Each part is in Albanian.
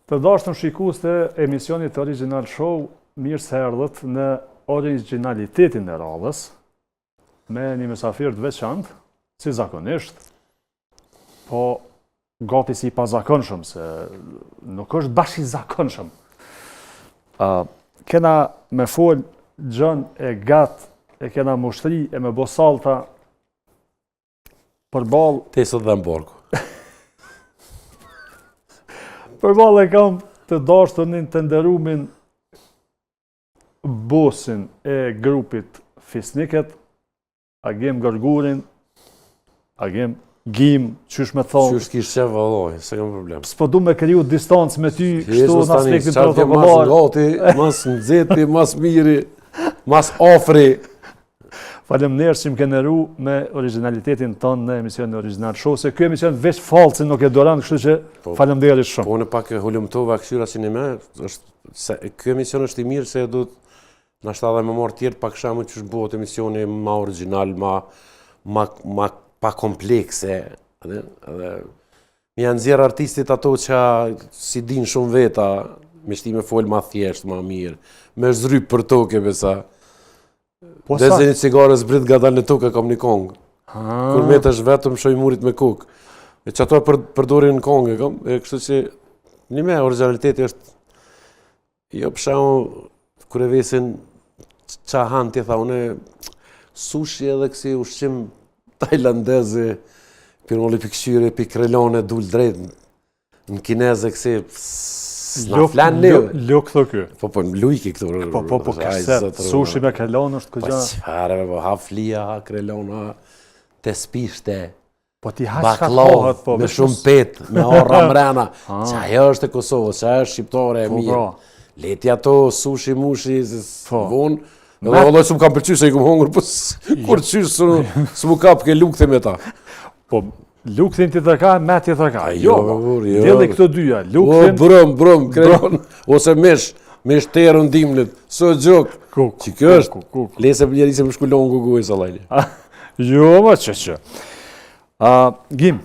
Të dashur shikues të emisionit Original Show, mirë se erdhët në originalitetin e radhës, me një mysafir të veçantë, si zakonisht, po gati si pazakonshëm, se nuk është bash i zakonshëm. Kena me fol gjën e gat, e kena mushtri e me bosalta përball. Te sot dhe mborku. Përballë e kam të dashtënin të nderumin bosin e grupit Fisniket, Agim Gërgurin, Agim Gim, qysh me thonë. Qysh kish qef valloj, se kam problem. S'po du me kriju distancë me ty, kështu në aspektin protokollar. Mas gati, mas nxehti, mas miri, mas ofri. Faleminderit që më ke nderu me originalitetin tonë në emisionin Original Show, se ky emision veç falcin nuk e doran, kështu që faleminderit shumë. Po unë pak e hulumtova këshyra si në me, ky emision është i mirë se duhet nashta edhe më marr tjetër pak shamë që është bëhet emisioni ma original, ma pa komplekse. Edhe mi janë nxjerr artistit ato që si din shumë veta, me shtime fol ma thjesht, ma mirë, me zryp për toke besa. Dhe një cigare zbrit nga dalë në tukë e kam një kongë. Kur metesh vetëm shoj murit me kukë. E që ato e përdorin në kongë, e kështu që një me originaliteti është, jo përshamu, kur e vesin qa hanë t'i tha, une sushi edhe kësi ushqim tajlandezi, pirmolli pi këshyre, pi krelone, dul drejt, në kineze kësi, s'na flan një. Luk thë ky. Po, lujki këtu. Po, këset, sushi me krelon është këgja. Po, qëfare, ha flia, ha krelon, ha tespishte, po ti ha qka tohet, po. Me shumë pet, me orra mrena. Qa ajo është e Kosovës, qa është shqiptore e mirë. Leti ato, sushi, mushi, vonë. Edhe vëlloj së më kam përqy se i këmë hongër, po kur qysh së më kap ke lukëthe me ta. Po, lukëthin ti të ka, me ti të ka. Jo, jo. Deli këto dyja, lukëthin. O, brëm, krejon, ose mesh terë në dimlit, së gjok. Që kjo është, lese për njeri se më shkullon gugu e salajli. Jo, ma që. Gim,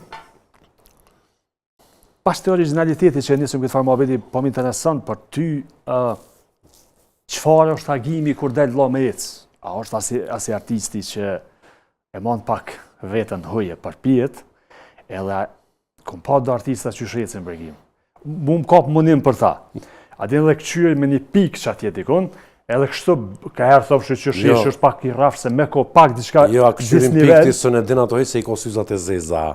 pas të originaliteti që nisëm këtë farë muhabeti, po më interesant për ty, qëfar është agimi kur del lo me ecë? A është asi artisti që e mon pak vetën huje për pjetë, edhe kom pa do artista që shrecin për gim. Mu më kap munim për ta. A din dhe këqyri me një pikë që atje dikon, edhe kështu ka herë thopë që shresh është pak i rafë, se me ko pak diçka jo, a këqyrin pikë ti së në din ato se i ko syzat e zeza.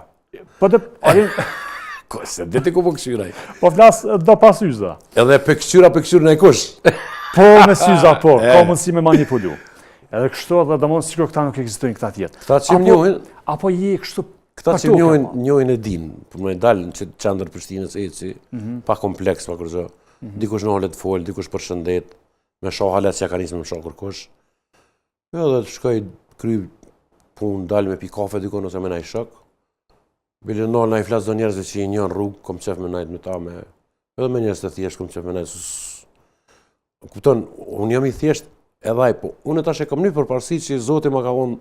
Po dhe, arin... Se dhe ti ku po këqyraj. Po flasë do pa syza. Edhe për këqyrin e kush. Po me syza, po, ka mundësi me manipulu. Edhe kështu edhe dhe mund sikur këta nuk eksistojnë këta tjetë. Këta që njohin... Apo je kështu... Këta që njohin e din, për me dalë në qendër Prishtinës e që pa kompleks, pa kërgjo. Dikush në halet fol, dikush për shëndet, me shoh halet që ja ka njësë me shoh kërkush. Edhe të shkoj kry pun, dalë me pi kafe dikon ose me naj shok. Bile nalë na i flasë do njerëzve që i njën rrugë, kom qef me najt me ta me... Edhe me njerëz të thjesht, kom qef me najt... Kupton, unë jam i thjesht edhaj, po unë tash e kam një përparësi që Zoti ma ka vonë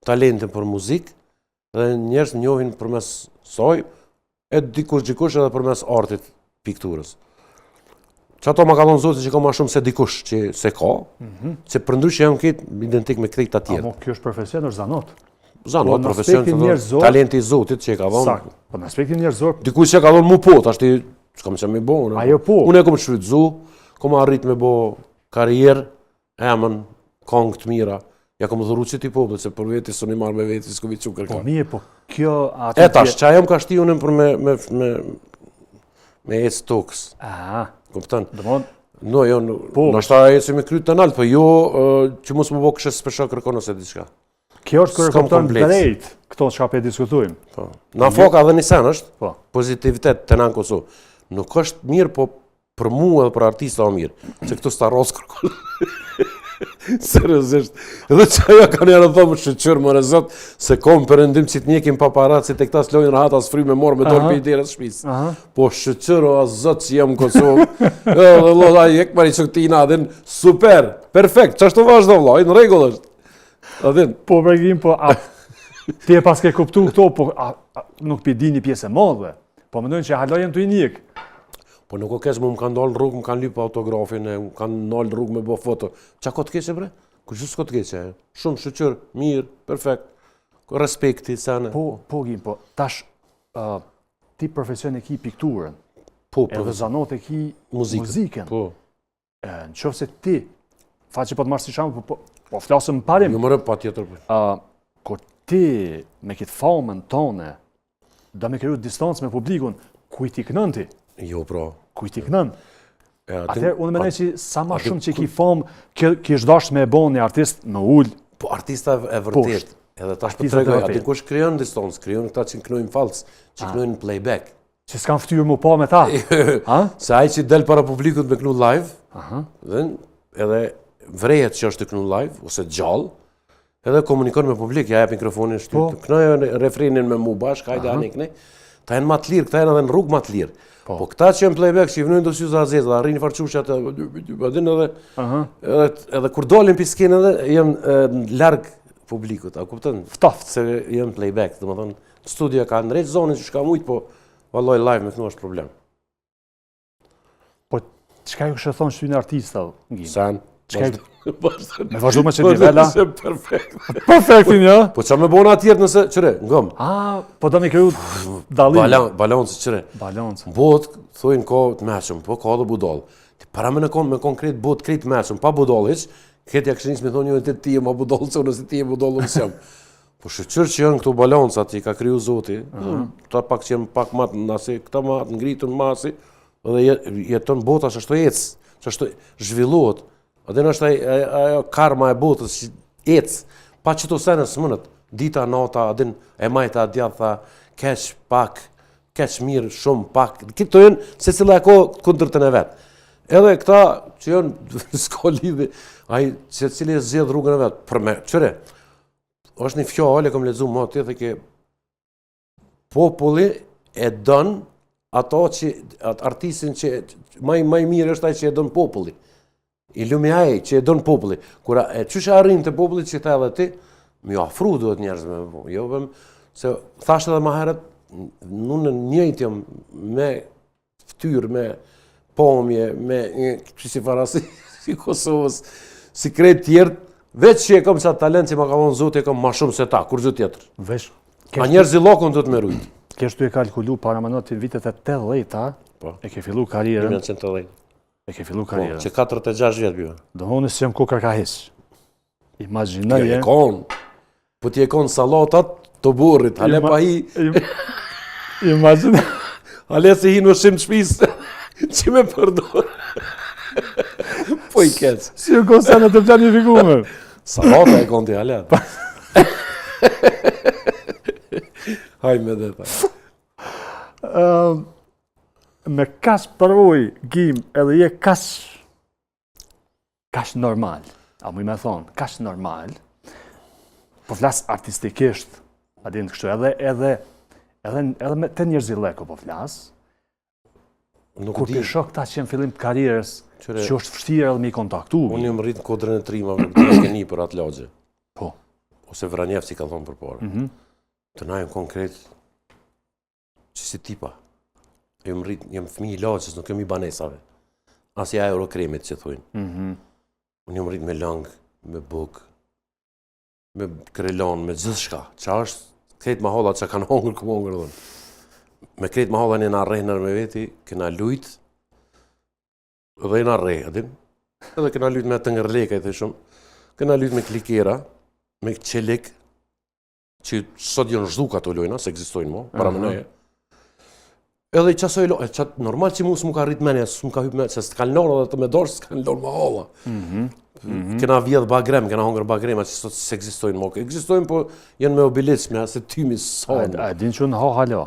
talentin për muzikë dhe njerëz njohin përmes saj, e dikush edhe përmes artit pikturës. Që ato ma ka vonë Zoti që ka ma shumë se dikush që se ka, që përndrysh që jam këtë identik me këtë ta tjerë. Amo kjo është profesion, është zanot. Zanot, profesion, talenti i Zotit që e ka vonë. Sakt, po në aspektin njerëzor. Dikush që ka vonë mu po, tash ti, s'kam që mi bo, ajo po. Unë e kom shfrytzu, kom arrit me bo karierë, emën, kongë të mira. Ja kom dhuru që ti poblet, se për veti së një marrë me veti, s'ko vi qukër ka. Po mje, po kjo... E tash, qa jam ka shti unë për me ecë tokës. Aha. Kuptan? Dëmon? No, jo, në shta ecë me kryt të naltë, po jo që mos më bo kështë spesha kërkon ose diçka. Kjo është kërë kuptan drejt, këto që ka pe diskutojmë. Na foka dhe një sen është, pozitivitet të në Kosovë. Nuk është mirë, po për mu edhe për artista o mirë, që këtu s'ta rosë kërkon. Seriosisht. Edhe që ajo ka njerë të thomë shqyqyrë më rezot, se kom përëndim që t'njekim paparazzi të këta s'lojnë rahat as fry me morë me dorë për i deres shpis. Po shqyqyrë o azot që jam Kosovë. Edhe loda i ek mari që këti i nadin, super, perfekt, që ashtu vazhdo vla, në regull është. Adin. Po përgjim, po, ti e pas ke kuptu këto, po nuk pi di një pjesë e madhe, po më dojnë që halojen të i njek. Po nuk o kesh më kanë dalë rrugë, më kanë lypë autografin, më kanë dalë rrugë me bo foto. Qa ko të keqe bre? Kërgjus ko të keqe? Shumë shëqër, mirë, perfekt. Respekti, sene. Po, Gim, po, tash, ti profesion e ki pikturën, Po, edhe zanot e ki muzikën. Po. Në qofë se ti, faqe po të marrë si shamë, po flasëm parim. Jo më rëpë pa tjetër. Kur ti, me kitë famën tone, do me kriju distancë me publikun, kuj ti kënën ti? Jo, pra. Kuj ti kënën? Atëherë, unë menaj që sa ma shumë që ki famë, kish dasht me e bon një artist në ullë. Po, artista e vërtet. Edhe tash për tregoj, aty kush krijon distancë, krijon këta që knojnë falc, që knojnë playback. Që s'kan ftyrë mu pa me ta? Se ai që del para publikut me knu live, dhe edhe vrejet që është të knu live, ose gjallë, edhe komunikon me publik, ja jep mikrofonin shtyp, knojnë refrenin me mu bashk, hajde anë i kënej, ta jenë ma të lirë, këta jenë edhe në rrugë ma të lirë. Po këta që jenë playback, që i vënojnë do s'ju za zezë, dhe arrini farqushat, edhe kur dolin piskin edhe, jenë largë publikut, a kuptën? Ftaft. Se jenë playback, dhe më thonë, studia ka në rejtë zonin që shka mujtë, po valloj live me kënu është problem. Po, qka ju kështë thonë shtynë artista, Gim? Sen? Me vazhdu me që nivela? Perfekt. Perfektin, ja? Po qa me bona atjerë nëse, qëre, ngëm? Po do me kriju dalim. Balancë, qëre. Balancë. Bot, thujnë ko të meqëm, po ka dhe budal. Para me në konkret bot krejt meqëm, pa budal iq, këtë ja këshë njës me thonë një të ti e ma budal, që nëse ti e budal unë sëm. Po shëqër që janë këto balancat i ka kriju zoti, ta pak që jenë pak matë nësi, këta matë ngritën masi, dhe jeton bota që ashtu ecë, që ashtu zhvillohet. Adin është ajo karma e botës që ecë, pa që të senës mënët, dita, nata, adin e majta, djatë, tha, keq, pak, keq mirë, shumë, pak, këto jenë se cila e ko kundërtën e vetë. Edhe këta që janë s'ka lidhi, ai se cili e zgjedh rrugën e vet. Për me, çore. Është një fjalë që kam lexuar më atje që populli e don ato që artistin që më i mirë është ai që e don populli. I lumi ai që e don populli. Kur e çysh arrin te populli që tha edhe ti, më ofru duhet njerëzve. Jo vëm se thashë edhe më herët në njëjtëm me ftyrë me pomje, me si farasi si Kosovës, si krejt tjertë, veç që e kom qatë talent që ma ka vonë zotë, e kom ma shumë se ta, kur gjë tjetër. Vesh. A njerëz i lokon të të me rujtë. Keshtu e kalkulu para më në vitet e 80-ta, e ke fillu karierën. 1980. E ke fillu karierën. Që 46 vjetë bjë. Do honës që jam kokar ka hisë. Imaginaj e. Po ti e konë salatat të burrit, ale pa hi. Imaginaj. Ale se hi në shimë të shpisë. Që me përdor. Po i kec. Si u kosa në të planifikume. Salata e konti halet. Hajme dhe ta. Me kas përvoj, Gim, edhe je kas normal. A mu i me thonë, kas normal. Po flas artistikisht, adin të kështu, edhe me të njerëzi leko po flas. Kur të shok ta që në fillim të karierës, që është fështirë edhe me i kontaktu. Unë jëmë rritë në kodrën e trimave, këtë e keni për atë lagje. Po. Ose Vranjef, si ka thonë për parë. Të na jëmë konkret, që si tipa. Jëmë rritë, jëmë fëmi i lagjes, nuk jëmë i banesave. Asja Eurokremit, që thujnë. Unë jëmë rritë me langë, me bukë, me krelon, me gjithë shka. Qa është krejt mahallat që kanë hongër, këmë hongër dhënë. Me krejt mahallat e nga rejnër me veti, këna lujtë, edhe e nga rejë, edhe këna lujtë me të ngërleka, i thëshëm, këna lujtë me klikera, me qelik, që sot jënë zhduka të lojna, se egzistojnë mo, para më nëje. Edhe i qasoj lojnë, qatë normal që mu s'mu ka rritë menja, s'mu ka hypë menja, se s'kan lorë dhe të me dorë, s'kan lorë mahalla. Këna vjedh bagrem, këna hongër bagrema që sot s'egzistojnë mo. Egzistojnë, po jenë me obilicme, se tymi s'onë. A din që në ha halo.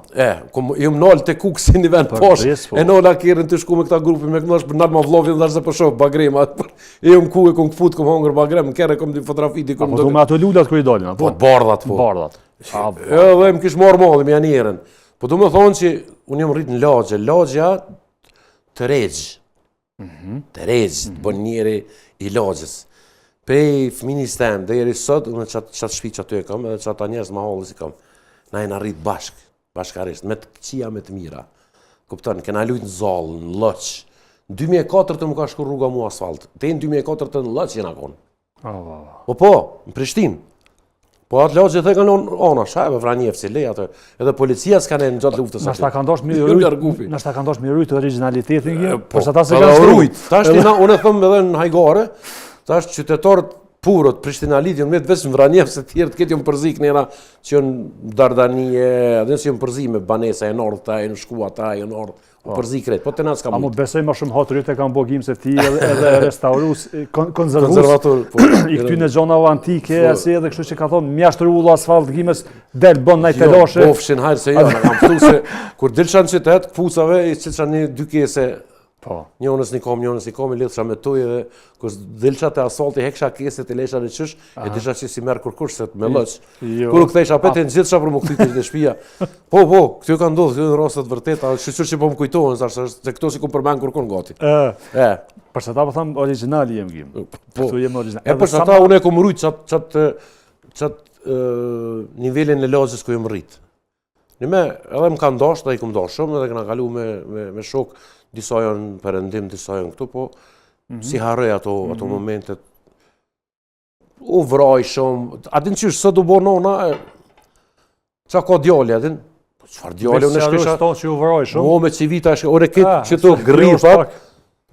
Jëmë nalë të kukë si një vend posh, e nalë akirën të shku me këta grupi, me kënash për nalë ma vlovin dhe se për shofë bagrema. E jëmë ku e kom këput, kom hongër bagrem, në kere kom një fotografiti. Po du me ato lullat kër i dolin, apo? Po, bardhat, po. Bardhat. Edhe më kishë marrë modhë, me janjerën. Po du me thonë që unë jëmë rritë në lagje, lagja të regjë. Të regjë, të bon njeri i lagjes. Prej fëminis tem, dhe jeri sot, unë qatë shpi që aty e kam, edhe qatë njerës ma hollës i kam. Na e në rritë bashkarisht, me të këqia me të mira. Kupton, kena lujt në Zallë, në Lloç. Në 2004 të më ka shku rruga mu asfalt. Te në 2004 të në Lloç jena konë. Po, në Prishtinë. Po atë lagje dhe kanë ona, shajve Vranjevci, lej atë. Edhe policia s'kanë në gjatë luftës. Nashta ka ndosh mi rujt originalitetin kjo, përsa ta se ka rujt. Tash unë e thëmë edhe në Hajgare, tash qytetarët purët, Prishtinalitë, jënë vetë vesë në Vranjevci, tjerë të ketë jënë përzi kënera që jënë Dardanie, edhe që jënë përzi me Banesa e Nordë, ta e në Shkua, ta e në Nordë. Përzi kretë, po të nga s'ka mujtë. A mu besoj ma shumë hatërit e kam bogim se ti edhe restaurus, konzervator, i këty në gjona o antike, asi edhe kështu që ka thonë, mjashtë rullu asfalt, gjimës, del bon nëjtë e lashe. Jo, bofshin hajrë se jo, në kam pëtu se, kur dilësha në qytet, këpucave, i qëtësha një dy kese, njënës një kom, i lidhësha me tuj edhe, kur dilësha të asfalti, heksha kese të lesha në qysh, e disha që si merë kërkush, se të me lëq. Kur u këthejsha apet e në gjithësha për më këtyti dhe shpia. Po, këtu ka ndodhë, këtu në rastët vërtet, a shqyqyr që po më kujtohen, se këto si ku përmen kërkun gati. Përsa ta po thamë originali jem gjim. Këtu jem originali. E përsa ta unë e kom rrujt qatë nivelin e lagjës ku jem rrit. Nime, edhe më ka ndasht, dhe i kom ndasht shumë, edhe këna kalu me shok, disa janë përëndim, disa janë këtu, po si harrej ato momentet. U vraj shumë, adin qysh, së du bo nona, qa ka djali, adin? Qfar djali, unë e shkisha... që u vraj shumë? Mo me civita, ore kitë që tu gripat,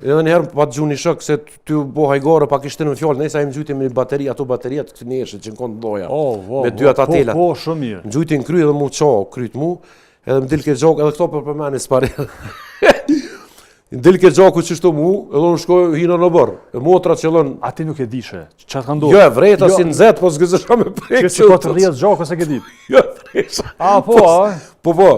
edhe njëherë pa të gjuni shok, se ty bo Hajgare pa kishtë në fjallë, nejsa im gjujti me bateri, ato bateriat këtë njëshë që në kontë doja, me dy atë atelat. Po, shumë mirë. Në gjujti në kry edhe mu qa, kryt mu, edhe më dilke gjok, edhe këto për meni s'pare. Dilke gjaku që shto mu, edhe në shkoj hina në bërë. E motra që lën... A ti nuk e dishe, që ka ndodhë? Jo, e vrejta si në zetë, po s'gëzësha me prejkë që po të rrjetë gjaku se ke ditë? Jo, e vrejta. A, po, a? Po.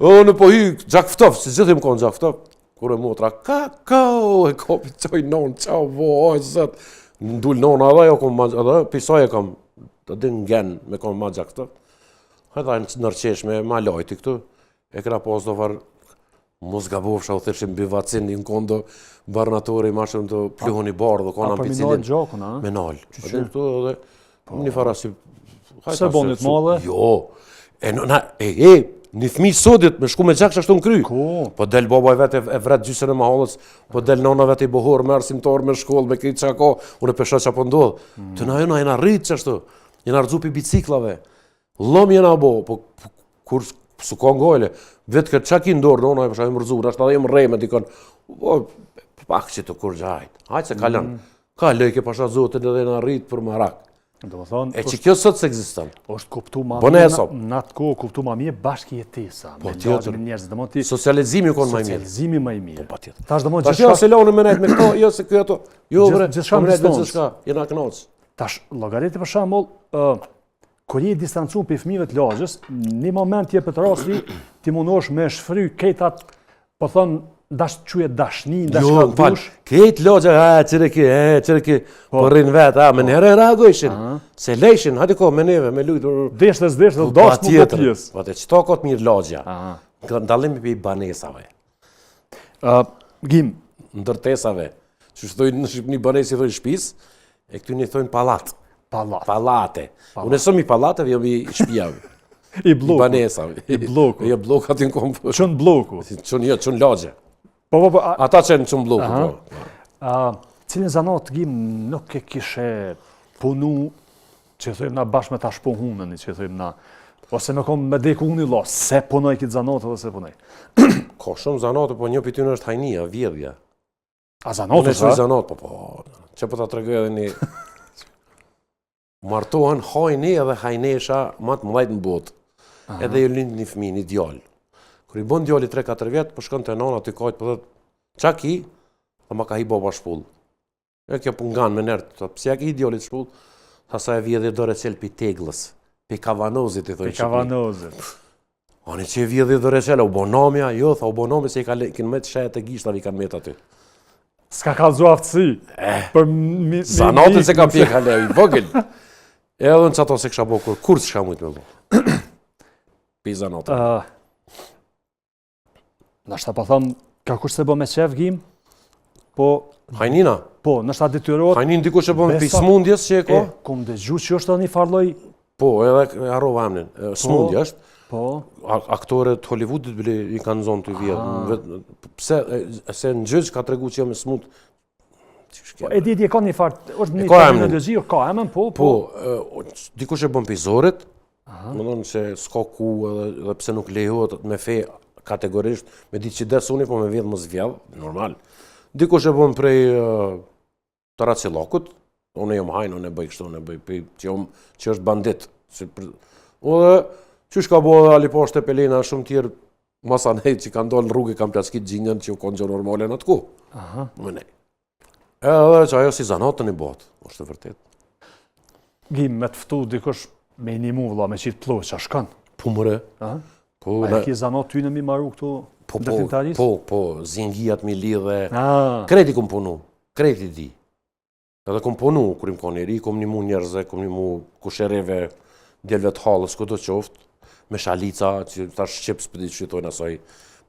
Edhe në po hi gjakftov, si gjithim konë gjakftov. Kur e motra, e kopi qoj nonë, qau, oj, zëtë. Ndull nonë, edhe jo kom ma, edhe pisaj e kom, edhe në genë me kom ma gjakftov. Edhe nërqesh me ma lajti këtu, e këra pas do varë, mos gabofsha u thëshim bivacin një kondo barnatori ma shumë të pluhon i barë dhe kona për cilin... A, gjakun, a? Me nalë. Edhe këtu edhe një fara si... Se bonit madhe? Jo. Një thmi sodit me shku me gjak që ashtu në kry. Po del babaj vetë e vret gjysën e mahallës, po del nona vetë i bohor, merë simtar me shkollë, me këtë që ka, unë e pesha që po ndodhë. Të na jena rritë që ashtu, jena rëzupi biciklave. Lëm jena bo, po kur su ka ngojle, vetë këtë qa ki ndorë, nona e përsha e më rëzur, ashtë edhe e më rejme, dikon, pak që të kur gjajt, hajtë se kalon, ka lejke pasha zotin edhe në rritë për marak. E që kjo sot se egzistan. Është kuptu ma mirë, në atë kohë kuptu ma mirë bashkë jetesa, me lagën e njerëzit. Socializimi u konë maj mirë. Socializimi maj mirë. Po tjetër. Tash jo se launë me nejtë me këto, jo se kjo ato, jo bre, gjithçka me nejtë me gjithçka, jena knaqës. Tash, logariti për shembull, kur je distancuar për fëmijëve të lagjës, në moment jepet rasti ti mundosh me shfry ketat, po thon quje dashni, dashkadush. Ketë lagja, qëreki, po rrinë vetë, me njerë e reagojshin, se lejshin, hajde ko, me neve, me lujtë. Deshtes, dash mu bëtjes. Po të qëta ka të mirë lagja, ndalimi për i banesave. Gim. Ndërtesave, që shtojnë në Shqipni banesi i thojnë shpis, e këtu një thojnë palat. Palate. Unë e sëmi palateve, jam i shpijave. I bloku. I banesave. I bloku. I bloku atin kom. Qënë bloku. Qënë lagje. Po. Ata qenë qënë bloku, po. Cilin zanat Gim nuk e kishe punu, që thujmë na bashkë me ta shpohunën, që thujmë na, ose me kom me deku unë i lo, se punoj këtë zanat edhe se punoj. Ka shumë zanatë, po një për ty në është hajnia, vjedhja. A zanatë, është zanatë, po. Që po ta tregoj edhe një... Martohen hajni edhe hajnesha matë mëdhajt në botë. Edhe ju lindë një fëmi, një djallë. Kër i bon djalli 3-4 vjetë, për shkën të nana, të kajtë, për dhe qa ki, dhe ma ka hi baba shpull. E kjo pungan me nërtë, pësja ki hi djallit shpull, tha sa e vjedhe dore qelë pi teglës, pi kavanozit, i thoi Shqipni. Pi kavanozit. Ani që e vjedhe dore qelë, u bonamja, jo, tha u bonamja se i kanë me të shetë e gishtave, i kanë me të aty. Ska ka zu aftësi. Zanatën se ka pje ka leo, i vogël. Edhe në qato se kësha bo kur s'ka mujtë me bo. Pi zanatën. Nashta pa thëmë, ka kush se bo me qef Gim, po... Hajnina? Po, nashta detyrot... Hajnin diko që bo me pi smundjes që e ko? Kom dëgju që është edhe një farloj... Po, edhe arrova emnin. Smundja është. Aktorët Hollywoodit bile i kanë zonë të vjetë. Pse, se në gjëgjë ka të regu që jam e smut. E diti e ka një farë, është një terminologi, ka emën, po. Dikush e bën pizorit, më thonë që s'ka ku edhe pse nuk lejohet me fe kategorisht, me ditë që desuni, po me vjetë më zvjellë, normal. Dikush e bën prej të racilakut, unë e jom hajnë, unë e bëj kështu, unë e bëj që është bandit. Dhe, qysh ka bo dhe Aliposhte Pelena shumë tjerë masanej që kanë dollë në rrugë kam plaskit gjinjën që u konë gjë normale në të ku. Më nej. Edhe që ajo si zanatën i botë, është të vërtet. Gjim, me të ftu dikush me një vlla me qitë plovë që a shkanë? Po mëre. A e ki zanat ty në mi maru këtu ndërtimtarisë? Po, zingjijat mi lidhe. Kreti kom punu, kreti di. Edhe kom punu, kur im ka njeri, kom një mu njerëze, kom një mu kushereve, djelve të halës, këtë qoftë, me shalica, që ta shqips për ditë qytojnë asaj,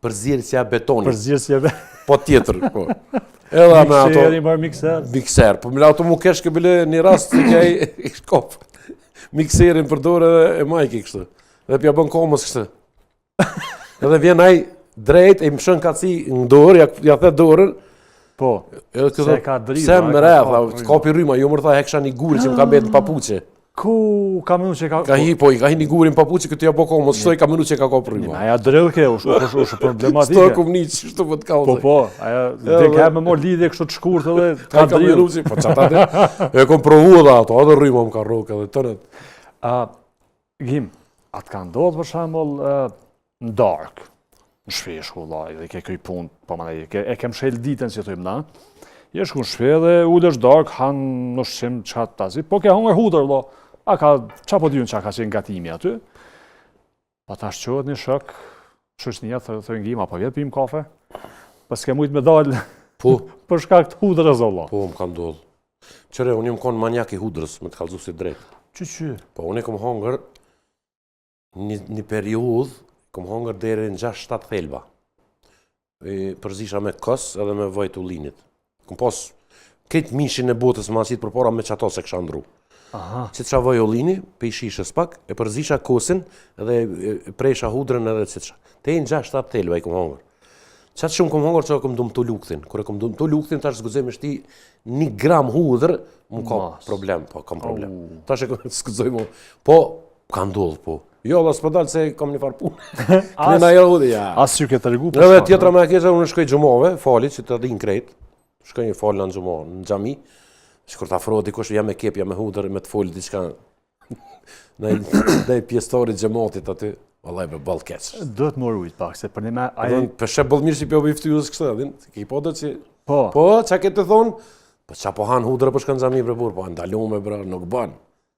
përzirësja betonit. Përzirësja betonit. Po tjetër, po. Edhe me ato... Mikser, i marë mikser. Mikser, po me ato mu kesh ke bile një rast që kja i shkop. Mikserin përdore e majki kështë. Dhe pja bën komës kështë. Edhe vjen aj drejt, e më shën kaci në dorë, ja the dorën. Po, se ka driva. Se më rrë, kapi rryma, jo më rëtha heksha një gurë që më ka betë në papuqe. Ku ka menu që ka... Ka hi një gurin papuqe këtë ja po komës, shtoj ka menu që ka kopë rryma. Aja drillke, është problematike. Sto kom një që shtu për të kalë. Po, aja dhe ka me morë lidhje kështë të shkurët edhe ka drillë. Po që atate, e kom provu dhe ato, adhe rryma më ka roke edhe tërët. Gjim, atë ka ndodhë për shambull në dark, në shpe shkolla, dhe ke këj punë, po më dhe e kem shel ditën që të na, je shku në shpe dhe ullësh dark, hanë në shqim qatë tazi, po ke hongër hudër, lo, a ka, qa po dyun qa ka qenë gatimi aty, pa ta shqohet një shok, shëshnija thë Gjim, apo vjetë pim kafe, pa s'ke mujtë me dalë, për shkak të hudër e zolla. Po, më ka ndodhë. Qëre, unë jam konë manjak i hudrës, me të kalzu si drejtë. Që? Po, unë e kom hongër një periudhë, kom hongër deri në 6-7 thelba. Përzisha me kës edhe me vajt ullinit. Kom pas këtë mishin e botës ma qitë për para me qato se kësha ndru. Që të qa vaj ullini, pe i shishës pak, e përzisha kosin edhe presha hudrën edhe cëtësha. Te i në 6-7 thelba i kom hongër. Qatë shumë kom hongër që kom dumë të lukëthin. Kër e kom dumë të lukëthin, tash zgudzej me shti 1 gram hudrë, mu ka problem, po, kam problem. Tash e kom zgudzoj mu, po, ka ndodhë, po. Jo, dhe s'pëdalë se kam një farë punë. Kënina e rrudi, ja. Asë që ke të regu për shfarë. Edhe tjetra me keqa, unë shkoj gjumove, falit, që të din krejt. Shkoj një falë në gjumove, në gjami. Shkur të afro, dikush jam me kep, jam me hudër, me të folë, diçka. Dhe i pjestorit gjematit aty. Vallaj be ball keq. Do të morujt pak, se për një me... Për shep ball mirë që pjo bëj ftyrës kështë, din? Ki po do që... Po, qa ke të thonë? Po qa po hanë hudrë për shkën gjami bre burë, po ndalume bre, nuk banë.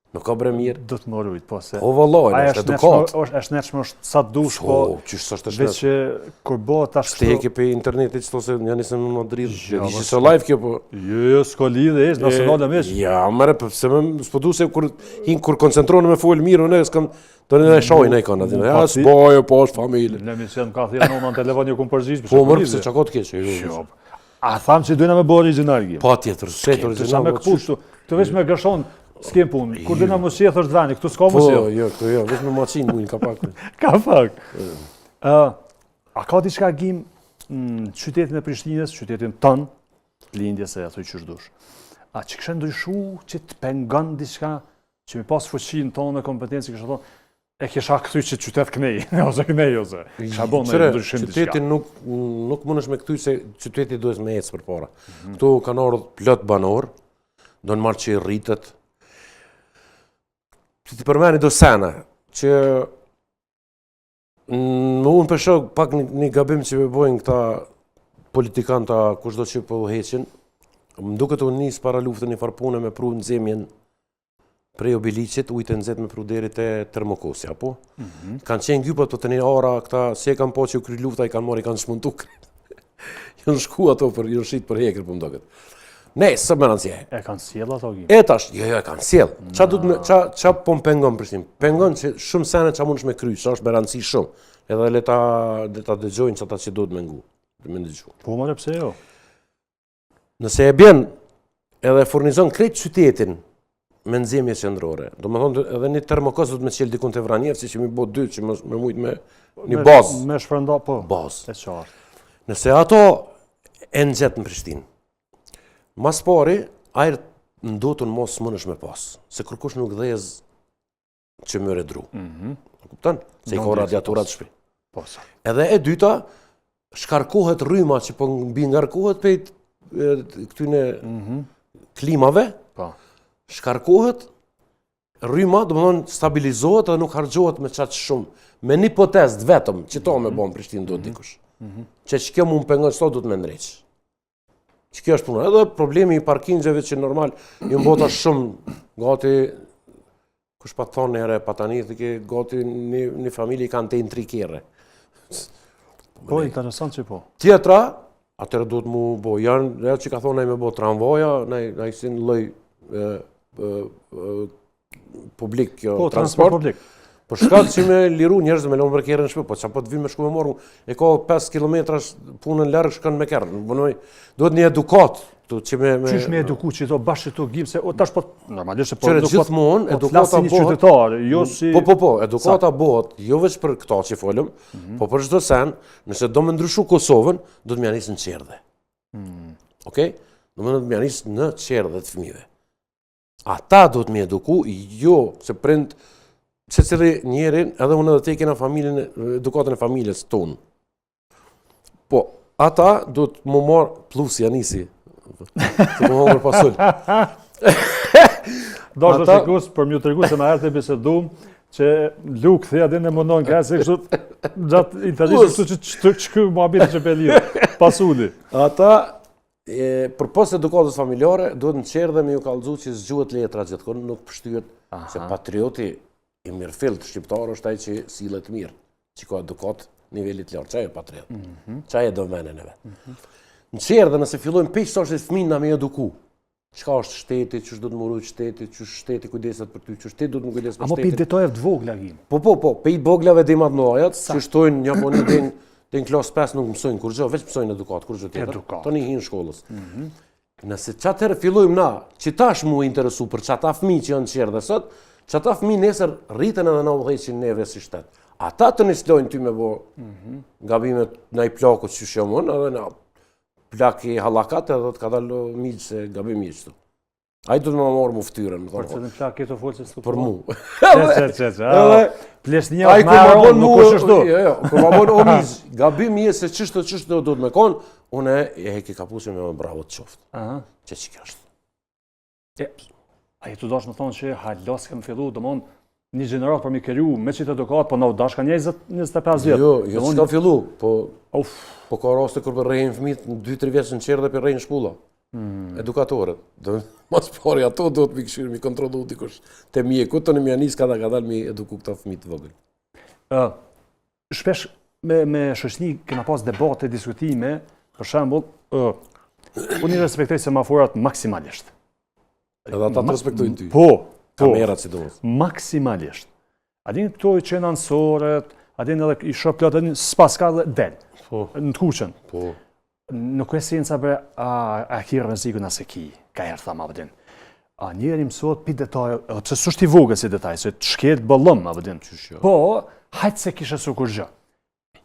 Nuk ka bre mirë. Do të morujt, po se... Po vallaj, është edukat. E shnetshme është sa dush, po... Qështë është e shnetshme? Veç që kur bëhet ashtu... Shteke pe internetit që to se një nisëm në Madrid. Ishë së live kjo, po... Jo, s'ko lidhe, ishë, nacionale me ishë. Ja, mërë, se me s'podu se kur koncentronë me folë mirë, unë e s'kam... Të një shojnë e kanë atë, ja, s'bajo, po është familje. Në emision ka thirë në telefon një kumë përgjishë, po mërë, pëse që ka të keqë. A thamë që dojna me bërë original, Gjim? Pa tjetër, shetë original. Të veç me gërshon, s'kem punë, kur dojna më shjetë është dhani, këtu s'ka më shjetë. Po, jo, këtu jo, veç me maqin mujnë, ka pak. Ka pak. A ka diçka, Gjim, në qytetin e Prishtinës, qytetin tënë, lindje se ato i qëshdush. A që kështë ndryshu që të pengon diçka, që mi pas fuqin tonë e kompetenci, kështë thonë, e kisha këtuj që qytet kënej, ose kënej, ose kisha bo në ndryshim diçka. Qytetin nuk mund është me këtuj se qyteti duhet me ecë për para. Këtu kanë ardhur plot banor, do në marë që i rritët. Që ti përmeni do sena, që unë përshok pak një gabim që me bojnë këta politikanta kush do që po heqin, më duket unë njësë para luftën një farpune me pru në zemjen prej Obilicit, ujtë në zetë me pruderit e Termokosi, apo? Kanë qenë gjypat për të një ara, këta si e kanë po që u kry lufta, i kanë mori, i kanë shmëntu kry. Jënë shku ato, jënë shqit për hekër, për më doket. Ne, së më rëndësje. E kanë sjell ato Gjim? E tash, jo, e kanë sjell. Qa po më pengon për shtim? Pengon që shumë sene qa mund është me kry, që është me rëndësi shumë. Edhe le ta dëgjojnë që ata që do të me ngu. Po, më pse jo? Nëse e bjen edhe furnizon krejt qytetin, me nxemje qendrore. Do më thonë edhe një termokos do të më qelë dikun të vranier, si që mi bo 2 që më mujt me një bazë. Me shpërnda, po. Bazë. E qartë. Nëse ato e nxet në Prishtinë, mas pari, ajrë ndotën mos mënesh me pas, se kërkush nuk dhez që më redru. Kupton? Se i ka radiatorat shpi. Po sa. Edhe e dyta, shkarkohet rryma që po mbi ngarkohet pe këtyne klimave, Po. shkarkohet rryma, do më thonë stabilizohet dhe nuk hargjohet me qatë shumë. Me një hipotezë vetëm, që to me bon Prishtinë do dikush. Që kjo mu më pengon, çto do të me ndreq. Që kjo është puna. Edhe problemi i parkingjeve që normal, ju mbota shumë, gati, kush pa thonë herë, pa tani, gati një familje kanë te në 3 kere. Po, interesant që po. Tjetra, atërë do të mu bo, janë që ka thonë me bo tramvaja, na i si në loj publik, Po, transport publik. Po shkat që me liru njerëz me lonë për kërën në shpë, po që po të vinë me shku me morë, e ka 5 kilometra punën lërgë shkën me kërën. Duhet një edukat. Qysh me eduku që to bashkë të gjim, se tash po normalisht po qëre gjithmonë edukata bëhet qytetar, jo si Po, edukata bëhet jo veç për këta që folëm, po për çdo sen, nëse do me ndryshu Kosovën, do të më janis në qerdhe. Okej? Do me më janis në qerdhe të fëmijëve. Ata do të më eduku, jo se prind se cili njerin, edhe unë edhe te kena familjen, edukatën e familjes tonë. Po, ata do të më marë plus janisi, të më hongër pasull. Do është shikus, për mjë të regu se ma herë të bisedum, që Luk thea dhe në mundon ka se kështu gjatë intervjisë kështu që kë më abitë që pelio, pasulli. Ata, për pos edukatës familjare, duhet në qerë dhe me ju kallëzu që zgjuhet letra gjithkon, nuk pështyhet, se patrioti i mirëfillt shqiptar është ai që sillet mirë, që ka edukat nivelit lartë, çaj e patriot. Çaj e domenën e vet. Në qerë dhe nëse fillojmë peq sa është fëmijë me eduku. Çka është shteti, ç'është do të murojë shteti, ç'është shteti kujdeset për ty, ç'është shteti do të më kujdes për shtetin. Amo pe detaje të vogla gjim. Po, pe i boglave dhe i madhnojat, që shtojnë një po një në klasë 5 nuk mësojnë kur gjë, veç mësojnë edukat, kur gjë tjetër. Tani hinë shkollës. Nëse çatëherë fillojmë na, që tash mu interesu për çata fëmijë që janë qerë dhe sot, çata fëmijë nesër rriten edhe na udhëheqin neve si shtet. Ata të nislojnë ty me bo gabimet na i plakut që shëmon, edhe na plak i hallakat edhe të ka dalë miqë se gabim i qëtu. Ai do të më marrë mu ftyrën, më thonë. Për që në plak e të folë që s'tu për mu. Plesnia është me aron, nuk është shtu. Jo, kur ma bon o miq, gabim i se çështë do të me konë, une e heki kapusin me bravo të qoftë. Që që kjo është. A i të dash më thonë që halas kemë fillu, do mon një gjenerat për mi kërju me qitë edukat, po na u dashka 25 vjetë. Jo, që ka fillu, po ka raste kur për rejnë fëmit në 2-3 vjetë në qerë dhe për rejnë shpulla. Edukatorët. Mas pari ato do të mi këshirë, mi kontrolu dikush të mjeku, të në mjanis ka dalë mi eduku këta fëmit të vogël. Shpesh me shoqni kena pas debate, diskutime, për shembull, unë i respektoj semaforat maksimalisht. Edhe ata të respektojnë ty. Po. Kamerat si do mos. Maksimalisht. Adin këto i qenë anësorët, adin edhe i shop plot, adin s'pas ka dhe del. Në të kuqen. Po. Nuk e sinë sa bre, a ki rëzikun ase ki, ka herë thama vëdin. A njeri mësot pi detaj, pëse s'është i vogë si detaj, se të shkelt bëllëm, a vëdin. Po, hajtë se kishe su kur gjë.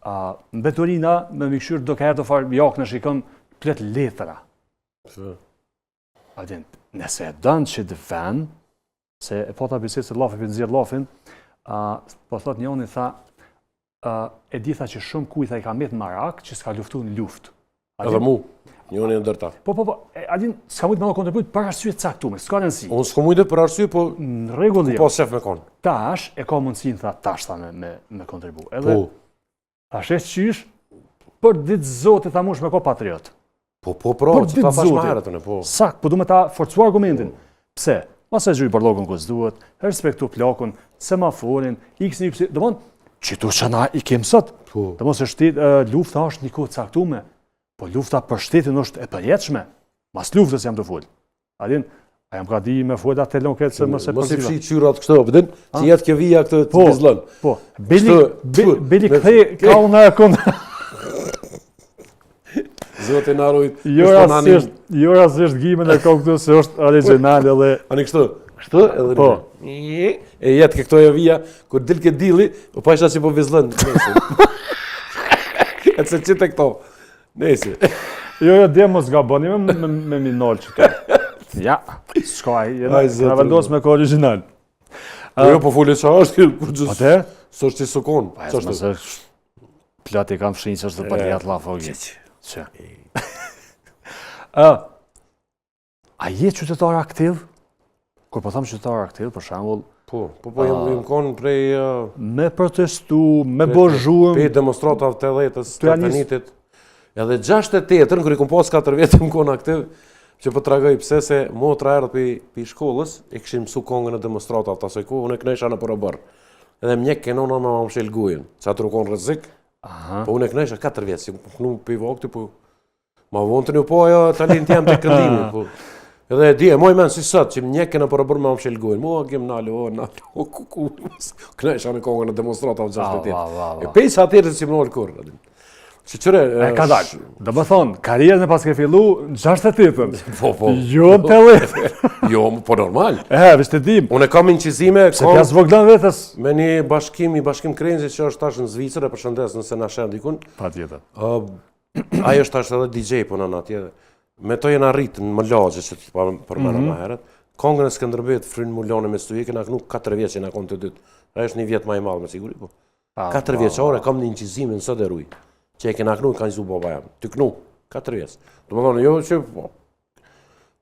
Në Betorina, me mikëshyr do ka herë të farë jakë në shikon plet letra. A vëdin, nëse e dënë që dë ven, se e po ta bisit se lafi për nëzirë lafin, po thot një unë i tha, e di tha që shumë kujtha i ka met marak që s'ka luftu në luft. Edhe mu, një unë e ndërta. Po, adin, s'ka mujtë me në kontribut për arsye caktume, s'ka rëndësi. Unë s'ka mujtë për arsye, po në regullir. Po shef me konë. Tash e ka mundësin, tha, tash tha me kontribu. Edhe, tash e qysh, për ditë zotit tha mush me ko patriot. Po, që ta thash ma herët, po. Sak, po du me ta forcu argumentin. Pse? Mase gjyj barlogun kësë duhet, respektu plakun, semaforin, x, dëmon, që tu që na i kemë sot. Dëmon se lufta është një kohë caktume, po lufta për shtetin është e përjetshme. Mas luftës jam të full. Adin, a jam ka di me full atë telon këtë se mëse përziva. Mëse fshi qyrat kështë, pëdin, që jetë ke vija këtë të bizlon. Po, bili këthej ka unë e kënë. Zotin Arujt, jo rasisht gjime në kohë këtu se është original edhe... Ani kështu? Kështu edhe Po. e jetë ke këto e vija, kur dil ke dili, pa isha që po vizlën. E se qite këto. Nesi. Jo, dhe mos gaboni me minol që të. Ja, shkaj, në vendos me ko original. Jo, po fulli qa është, A te? së është që sukon. Pa e mëse plati kam fshinjë që është dhe paljat la fogi. Që. A je qytetar aktiv? Kur po tham qytetar aktiv, për shembull, Po jam konë prej... me protestu, me bo zhurmë. Pe demonstratave të dhejtës, të penitit. Edhe 68-ën, kër i kom pas 4 vjetë më konë aktiv, që po tragoj pse se motra erët për shkollës, e këshim mësu kongën e demonstratave të asoj ku, unë e knesha në përëbër. Edhe mjek kenona me më mshel gujën, që atër u konë rëzik, po unë e knesha 4 vjetë, si kënu për i vakti, po ma vonë të një po ajo talent jam të këndimi, po. Edhe e dje, moj men si sot, që mjekën e përëbër me më mshel gujën, mua gjem nalë, kuku, knesha në kongën e demonstratave 68. E pejsa atërë si më nolë kur. E ka dalë. Dhe më thonë, karierën e pas ke fillu në 68-ën. Po. Jo në të letë. Jo, po normal. Vështë të dim. Unë e kam inqizime... Se pjas voglan vetës. Me një bashkim Krenzi që është tash në Zvicër, e përshëndes nëse na shen dikun. Pa tjetër. Ajo është tash edhe DJ po në atje. Me to jena rritë në më lagje që të përmena më herët. Kongën e Skënderbejt frynë mullone me stuji, kena kënu 4 vjetë që na konë të dytë. Ajo është një vjetë ma i madhë me siguri, po. 4 vjeçore kam një inqizime në sot e ruj. Që e kena kënu kanë gjizu baba jam. Ty kënu, 4 vjetë. Do më thonë, jo që...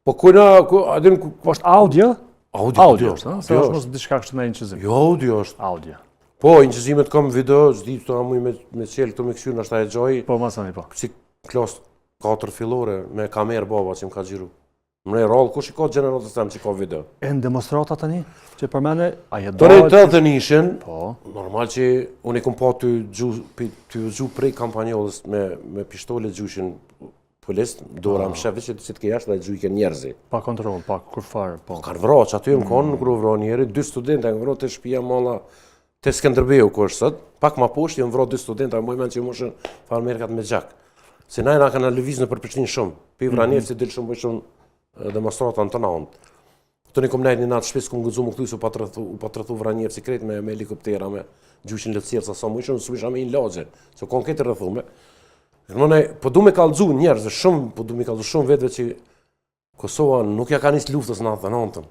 Po kujna... Po është audio? Audio është, se është mos diçka kështë me inqizim. Jo, audio është. Audio. Po, inqizimet kam video, zdi të amuj me qelë këtu me këshyrë në ashtaj e gjoj. Po, masani po. Si klas 4 fillore me kamerë baba që më ka gjiru. Më ne rallë, kush i ka gjeneratës tem që ka video? E në demonstrata tani? Që përmene, a je Tore të dhe nishin, Po. normal që unë i kom pa të gju prej kampanjollës me pištole gjushin polis, dora më shefë që të ke jashtë dhe gju i ke njerëzi. Pa kontrol, pa kur farë, po. Kanë vra, që aty më konë, kërë vra njeri, 2 studenta kanë vra të shpia malla të Skënderbeu ku është sot, pak ma poshtë jënë vra 2 studenta, më men që i moshën farmerkat me gjak. Se na kanë lëviz në përpërçnin shumë, pi vranjevë si dilë shumë për shumë demonstrata në të nanë. Të një kom nejtë një natë shpes, kom gëzu më këtu, u pa të rëthu vranjevë si kretë me helikoptera, me gjushin lëtësirë, sa më ishën, su isha me i lagje, se kon këtë rëthume. Po du me kalëzu njerëz, shumë, po du me kalëzu shumë vetëve që Kosova nuk ja ka njës luftës në 99-ën.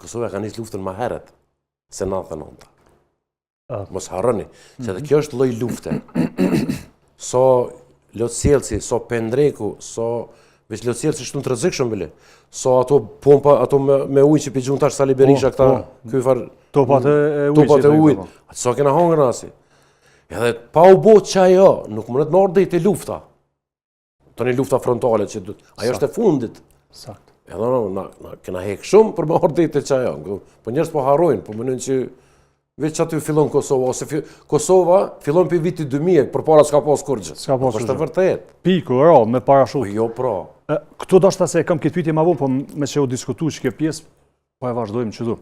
Kosova ja ka njës luftën ma heret se 99-ën. Mos harroni, që dhe kjo është lloj lufte. So Lotësjelci, so Pendreku, so veç Lotësjelci shtu në të rëzikshëm bile. So ato pompa, ato me ujë që pijun tash Sali Berisha këta, ky far topat e ujit. Atë so kena hangër nasi. Edhe pa u bo që ajo, nuk mënet me ardhe i të lufta. Të një lufta frontale që ajo është e fundit. Sakt. Edhe na kena hek shumë për me ardhe i të që ajo. Po njerëz po harrojnë, po mënën që veç aty fillon Kosova, ose Kosova fillon për viti 2000, për para s'ka pas kurgjë. S'ka pas kurgjë. Është të vërtet. Piku, me parashut. Jo, pra. Këtu do shta se kam këtë pyetje ma vonë, po me që u diskutu që kjo pjesë, po e vazhdojmë që du.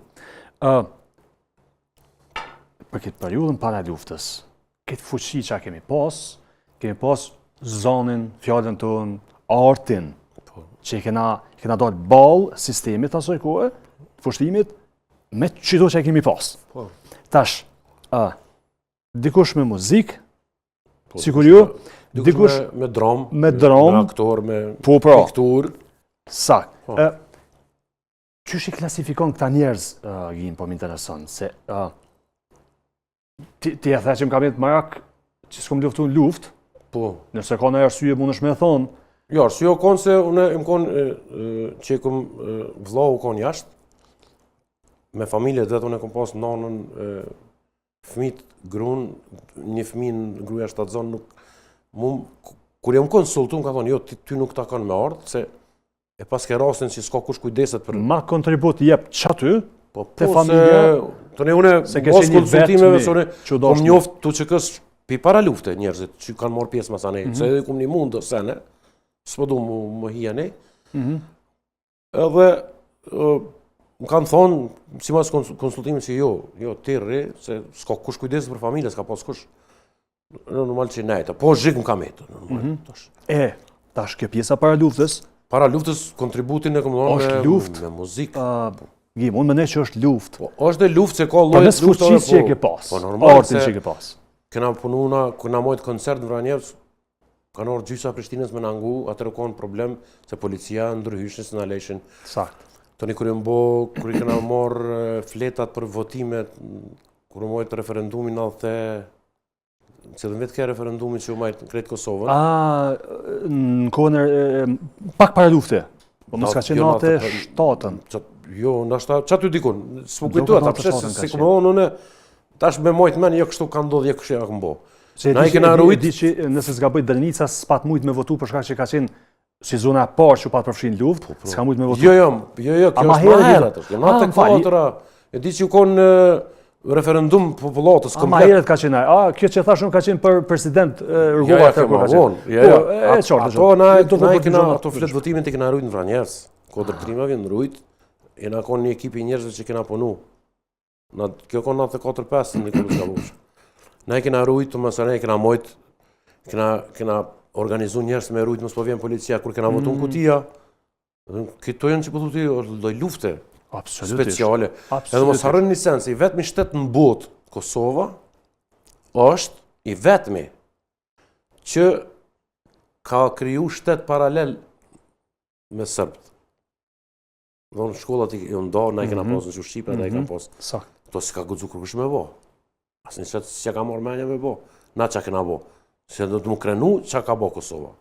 Për këtë periudën para luftës, këtë fuqi që kemi pas zonin, fjallën tonë, artin, që kena dalë balë sistemit asoj kohë, fushtimit, me qito që kemi pas. Tash, dikush me muzik, sikur ju, dikush me dram, me aktor, me piktur. Sak. Qysh i klasifikon këta njerëz, Gjin, po më intereson, se ti e the që më kam jetë marak që s'kom luftu në luft, nëse ka në arsye mund është me thonë. Jo, arsye o konë se unë më konë që i kom vllau u konë jashtë, me familje dhe unë e kom pas nanën, fëmit, grun, një fëmin gruja 7 zonë, kur jam konsultu, më ka thonë, jo, ty nuk ta kanë me ardhë, se e pas ke rastin që s'ka kush kujdeset për... Ma kontribut jep që aty, të familja... Të ne une, mos konsultimeve, se une, kom njoft të që kësë pi para lufte njerëzit, që kanë marrë pjesë masane, se edhe kom një mundë sene, s'po du më hijene, edhe... Më kanë thonë, si mas konsultimin që jo, ti rre, se s'ka kush kujdesit për familje, s'ka pas kush, normal që nejta, po zhik më kam etë, normal. Tash kjo pjesa para luftës, Para luftës kontributin e Është luftë. me muzikë. Gjim, unë mendoj që është luftë. Po, është dhe luftë që ka Po lloj mes fuqisë që e ke pas. Po normal Artin që e ke pas. kena pununa, kena mojt koncert në Vranjevës, kanë orë gjysa Prishtinës me nangu, atër u konë problem se policia ndërhyshës në aleshin. Sakt. Toni kur i kena morë fletat për votimet, kur u mojt referendumin që dhe vetë ke referendumin që u majtë në kretë Kosovën. Në kohën pak para lufte. Po mos ka qenë natë 7-ën. Jo, ndashta, që aty dikun, s'mu kujtu ata, pëse si këmë onë, une, tash me mojtë men, jo kështu ka ndodhë, jo kështu ja këmë bo. Na i kena rujt. Di që nëse s'ka bëjt Drenica s'pat mujt me votu për shkak që ka qenë si zona parë që pat përfshin luftë, s'ka mujt me votu. Jo, kjo është ma herët, është, natë e katëra, e di që u konë referendum popullatës. Ma herët ka qenë, kjo që thash unë ka qenë për president Rugova të kur ka qenë. Ato na i kena, ato fletë votimin të kena rujt në Vranjes, kodër trimave në rujt, e na konë një ekipi njerëzve që kena punu. Kjo konë 94-5 në një ka bush. Na i kena rujt, mësë ne i kena mojt, kena organizu njerëz me rujt, mësë po vjen policia, kur kena votu në kutia. Këto janë që po thuti, doj lufte speciale. Edhe mos harroni një sen, se i vetëmi shtetë në botë, Kosova, është i vetëmi që ka kriju shtetë paralel me Sërbët. Dhe në shkollat i ndarë, na i kena posë në Shqipëra, na i kena posë. Sakt. To si ka gudzu kërkush me bo. Asë një qëtë që ka marrë menja me bo. Na që kena bo. Se do të më krenu që ka bo Kosova.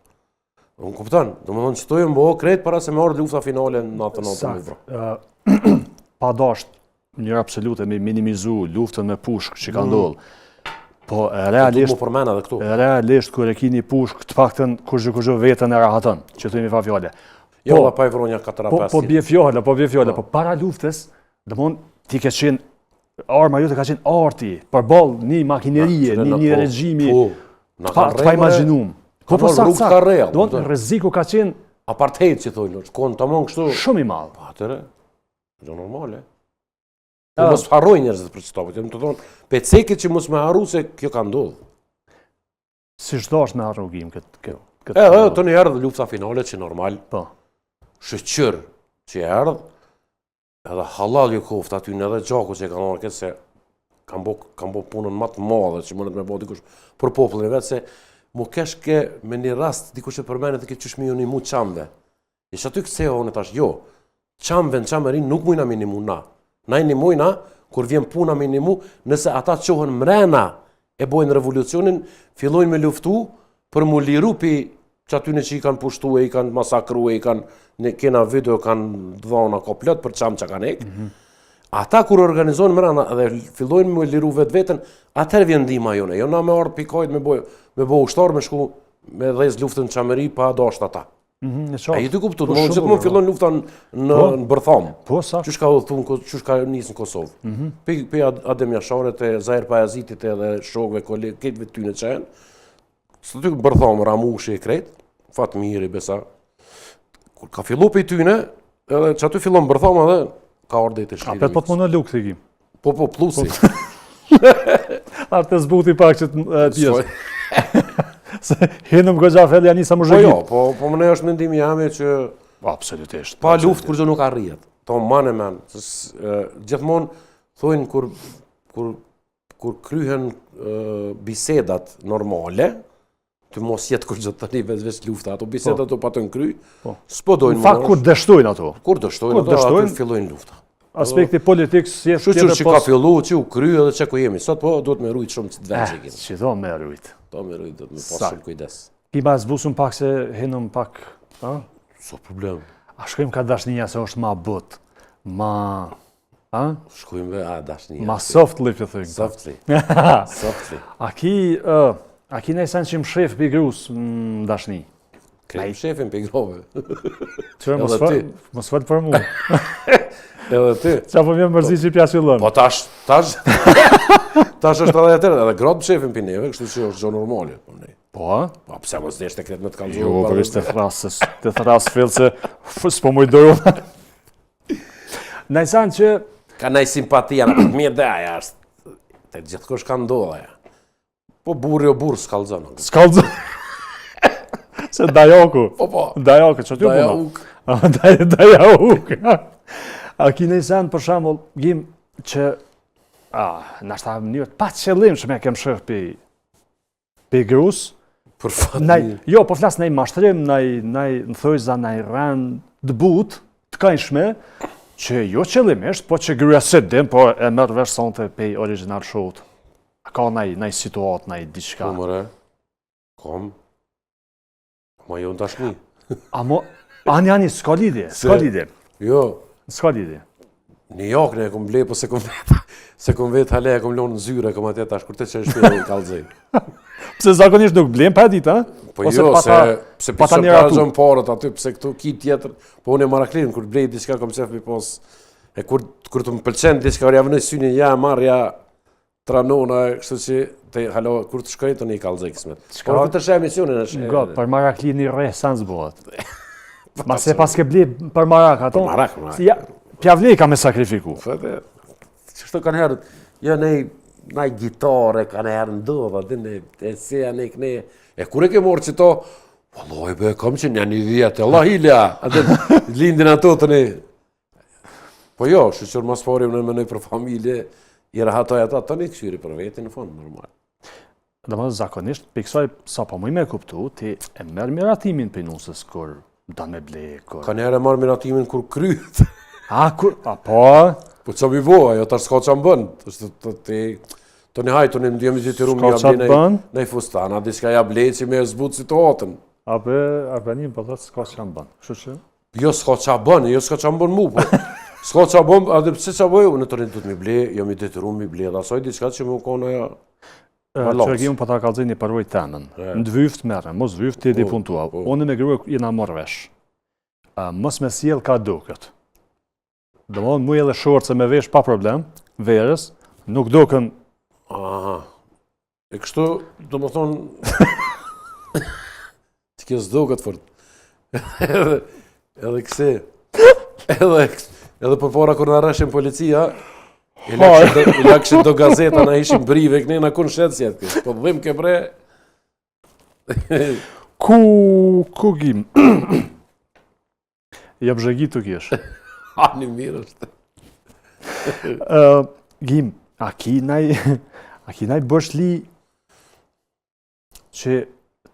Unë kuptan, do më thonë që to e më bo kretë para se me orë lufta finale në natë Sakt. Pa dasht, njërë absolute me minimizu luftën me pushk që ka ndodhë. Po realisht kër e kini pushk të paktën kërgjë vetën e rahatën, që të imi fa fjale. Jo, dhe pa i vronja 4-5. Po bje fjale, po para luftës, dhe mund ti ke qenë, arma jote ka qenë arti, përbal një makinerie, një regjimi, të pa imaginum. Po sakt, dhe mund rreziku ka qenë apartheid që thojnë, konë të mund kështu. Shumë i madhë. Pa atëre, gjë normale. Po mos harroj njerëzit për qëta, po të më të thonë, pecekit që mos me harru se kjo ka ndodhë. Si shdo është me harrugim këtë? Të një erdhë lufta finale që normal. Po. Shëqër që erdhë, edhe halal ju koftë aty në edhe gjaku që e ka nërë këtë se kam bo punën matë madhe që mëndet me bo dikush për popullin e vetë se mu keshke me një rast dikush e përmenet e këtë qëshmi ju një mu qamve. Ishtë aty këse o në tash, jo, qamve në qamerin nuk mujna minimu na. Na i një mujna, kur vjen puna minimu, nëse ata qohën mrena e bojnë revolucionin, fillojnë me luftu për mu liru pi që aty në që i kanë pushtu e i kanë masakru e i kanë kena video kanë dhona komplet për qamë që kanë ekë. Ata kur organizojnë mrena dhe fillojnë me liru vetë vetën, atër vjen ndihma jone. Jo na me ardhë pikajt me bo ushtarë me shku me dhez luftën qameri pa dasht ata. A i të kuptu, të gjithë më fillon lufta në bërtham. Po, sa? Qysh ka thunë, qysh ka njësë në Kosovë. Pe Adem Jasharet e Zahir Pajazitit edhe shokve, ketëve ty në qenë. Së të ty bërtham, Ramushi e kretë, Fatmiri, besa. Kur ka fillu pe i tyne, edhe që aty fillon bërtham edhe, ka ordet e shlirë. A pet po të më në lukë, të gjim? Po, plusi. Artë të zbuti pak që të pjesë. Se hinëm gëgja feli janë njësa më zhëgjit. Po, më ne është mendimi jame që... Absolutisht. Pa luft kur gjë nuk arrijet. To manë e menë. Gjithmonë, thojnë kur kryhen bisedat normale, të mos jetë kur gjëtë të një veç lufta, ato bisedat të patën kry, s'po dojnë më nërë. Në fakt, kur dështojnë ato. Kur dështojnë ato, aty fillojnë lufta. Aspekti politikës jetë tjetër pos... Që ka fillu, që u kry edhe që ku jemi. Sot po, duhet me rujt shumë që të vend që kemi. Që do me rujt. Do me rujt, do të me pas shumë kujdes. Ki ma zbusëm pak se hinëm pak... So problem. A shkojmë ka dashnija se është ma but, ma... Shkojmë dashnija. Ma softly, për thëjmë. Softly. A ki nej sen që më shef për grus në dashni? Krejmë shefin për grove. Qërë mos fëllë për mu. Edhe ty. Qa po vjen mërzi që i pja fillon? Po tash është edhe tërë, edhe gratë më shefin për neve, kështu që është gjo normali. Po, a? Po, pëse mos deshte kretë me të kalëzohë. Jo, për ishte të thrasë fillë se s'po mujtë dojë. Najsan që... Ka nej simpatia në këtë mirë dhe aja është, të gjithë kush ka ndodhë aja. Po burri o burë s'kalëzohë. S'kalëzohë. Se Dajoku. Po. Dajoku, që t'ju puna? Dajauk. A ki në sen, për shembull, Gim, që, nashta mënyrët pa qëllim që me kem shërë pe grus, Për fatë. jo, po flas në mashtrim, në thojza, në rend të but, të kajshme, që jo qëllimisht, po që gruja se dim, po e mërë vesh sonte pe original shot. A ka në situatë, në diçka. Po mëre, kom. Ma jo në tashmi. Ani, s'ka lidhje, s'ka lidhje. Jo, S'ka lidhje. një jakne e kom ble, po se kom vetë hale, e kom lonë në zyre, e kom atje tash, kur të që e shpjellë i kalëzim. Pse zakonisht nuk blem pa ditë, ha? Po jo, se pisë të rajën parët aty, pse këtu ki tjetër, po unë e maraklinë, kur blej diçka kom qef mi pos, e kur të më pëlqen diçka, orja vënë synin, ja, marja, tranona, kështu që, te halo, kur të shkoj të një kalëzim kismet. Por kur të shë emisionin është... Nga, për maraklinë i re, sans bëhet. Ma se pas ke blej për marak, ato? Për marak. Ja, pja vlej ka me sakrifiku. Fëte, qështu kanë herët, jo, nej gitare kanë herë ndodha, e seja nej këne, e kur e ke morë që to, valloj be, kam që një vjetë, Allah hilja, lindin ato të ne. Po jo, shqyqër mas pari më menoj për familje, i rahatoj ata, të një këshyri për vetin në fond, normal. Dhe më zakonisht, për kësaj, sa po më me kuptu, ti e merë miratimin për nusës, kur da me ble, kur... Ka njerë e marë miratimin kur kryt. Po... Po që mi vo, ajo tash s'ka që më bënë, të një hajtë, të një ndjemi gjithë rumë, S'ka që të bënë? Nej fustana, diska ja ble që me zbutë situatën. Ape një për thotë s'ka që më bënë, kështu që? Jo s'ka që bënë, jo s'ka që më bënë mu, po. S'ka që bënë, adhe pëse që bëjë, unë të rinjë të mi ble, jo mi ditë rumë, mi ble, dhe asoj diska që më kone ja... Qërgjim për ta kalëzin një përvoj temën, në dvyft merë, mos dvyft ti di puntua, unë me grua jena morë vesh, mos me sjell ka duket. Dhe më mu edhe shortë me vesh pa problem, verës, nuk duken... Aha, e kështu, do më thonë, që kjo s'duket fort, edhe këse, edhe për para kur në rëshim policia, i lakëshin do gazeta, na ishim brive, këne na kun shetë sjetë kështë, po dhim ke bre... Ku Gim? Jep zhëgi të kjesh. Ani mirë është. Gim, a ki naj bërshli që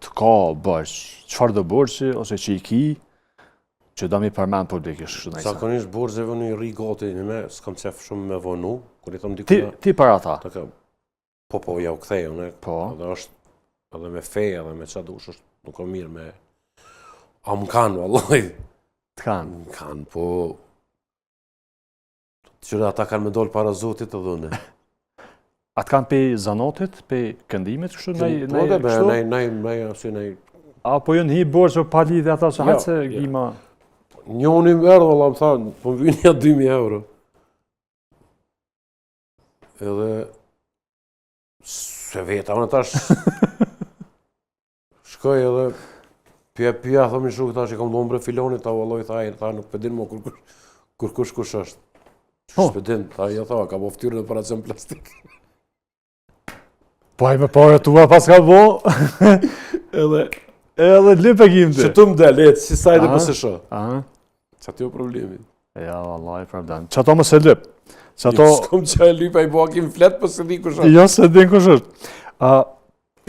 të ka bërsh, qëfar do bërshi, ose që i ki, që do mi përmen publikisht. Zakonisht borxheve në i ri gati, në me s'kam qef shumë me vonu, kur i thëmë dikuna... Ti për ata? Po, ja u kthej, unë, Po. edhe është edhe me fej, edhe me qa dush, është nuk o mirë me... A më kanë, vallaj. Të kanë? Më kanë, po... Qërë ata kanë me dollë para zotit të dhune. A të kanë pe zanotit, pe këndimit, kështu Po dhe me, A po ju në hi borë që pa lidhe ata që hajtë se Gima... Njoni më erdhë, valla më thanë, po më vini ja 2.000 euro. Edhe... Se veta, unë tash... Shkoj edhe... Pja, thëmi shuk tash, i kam do mbre filonit, ta valloj, ta nuk pëdin mo kur kush është. Që shpedin, ta ja tha, ka boftyrë në operacion plastik. Po aj me pare tua pas ka bo, edhe lipe Gimte. Që tu më del, si sajde pëse shë. Që ati o problemi. Ja, vallaj, problem. Që ato më se lip. S'kom që e lipa i bo akim flet, për se di kush është. Jo, se di kush është.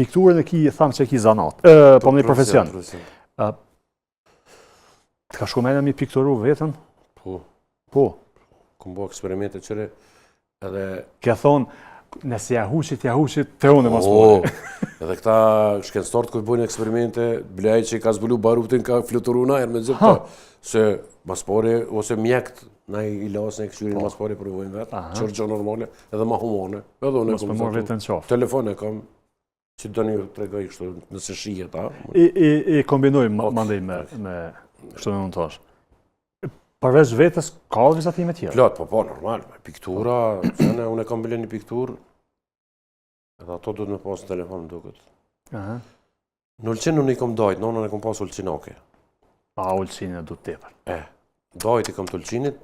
Pikturën e ki, thamë që e ki zanat. Po më një profesion. Të ka shku mene mi pikturu vetën? Po. Kom bo eksperimente qëre edhe... Kja thonë, nëse ja huqit, të unë e mas pore. Edhe këta shkencëtarët kërë bojnë eksperimente, blej që i ka zbulu barutin, ka fluturu na, me nëzip ta, se mas pore, ose mjekt, na i lasë në e këshyrin mas pore provojnë vetë, qërë gjë normale, edhe ma humane. Mos me morë vetën qofë. Telefon e kam, që do një të regoj kështu, nëse shije ta. I kombinojmë mandej me kështu me montash. Përveç vetës, ka dhe vizatime tjera? Plot, po, normal, piktura, unë e kam bële një piktur, edhe ato du të me pasë në telefon në duket. Në Ulqin unë i kom dajt, nonën e kom pasë Ulqinake. Ulqin e du të tepër. Dajt i kom të Ulqinit,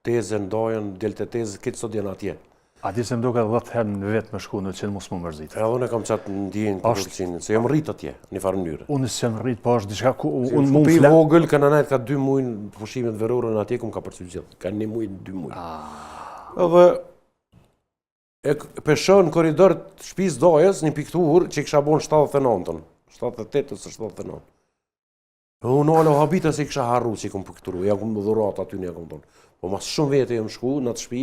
tezën, dajën, delte tezë, këtë sot janë atje. A di se më duket 10 herë në vetë më shku në që mos më mërzit. Edhe unë kam qatë ndjenjë të përqinin, se jam rrit atje, një farë mënyrë. Unë s'jam rrit, po është diçka ku Unë mund të vogël, kanë anajt ka 2 muaj pushimet verore në atje, ka përcjell gjithë. Ka 1 muaj, 2 muaj. Edhe e peshon në korridor të shtëpisë Dojës një pikturë që kisha bën 79-ën, 78 ose 79. Unë alo habita se kisha harru që i kom pikturu, ja kom dhurat aty një kom tonë. Po mas shumë vete jem shku në atë shtëpi,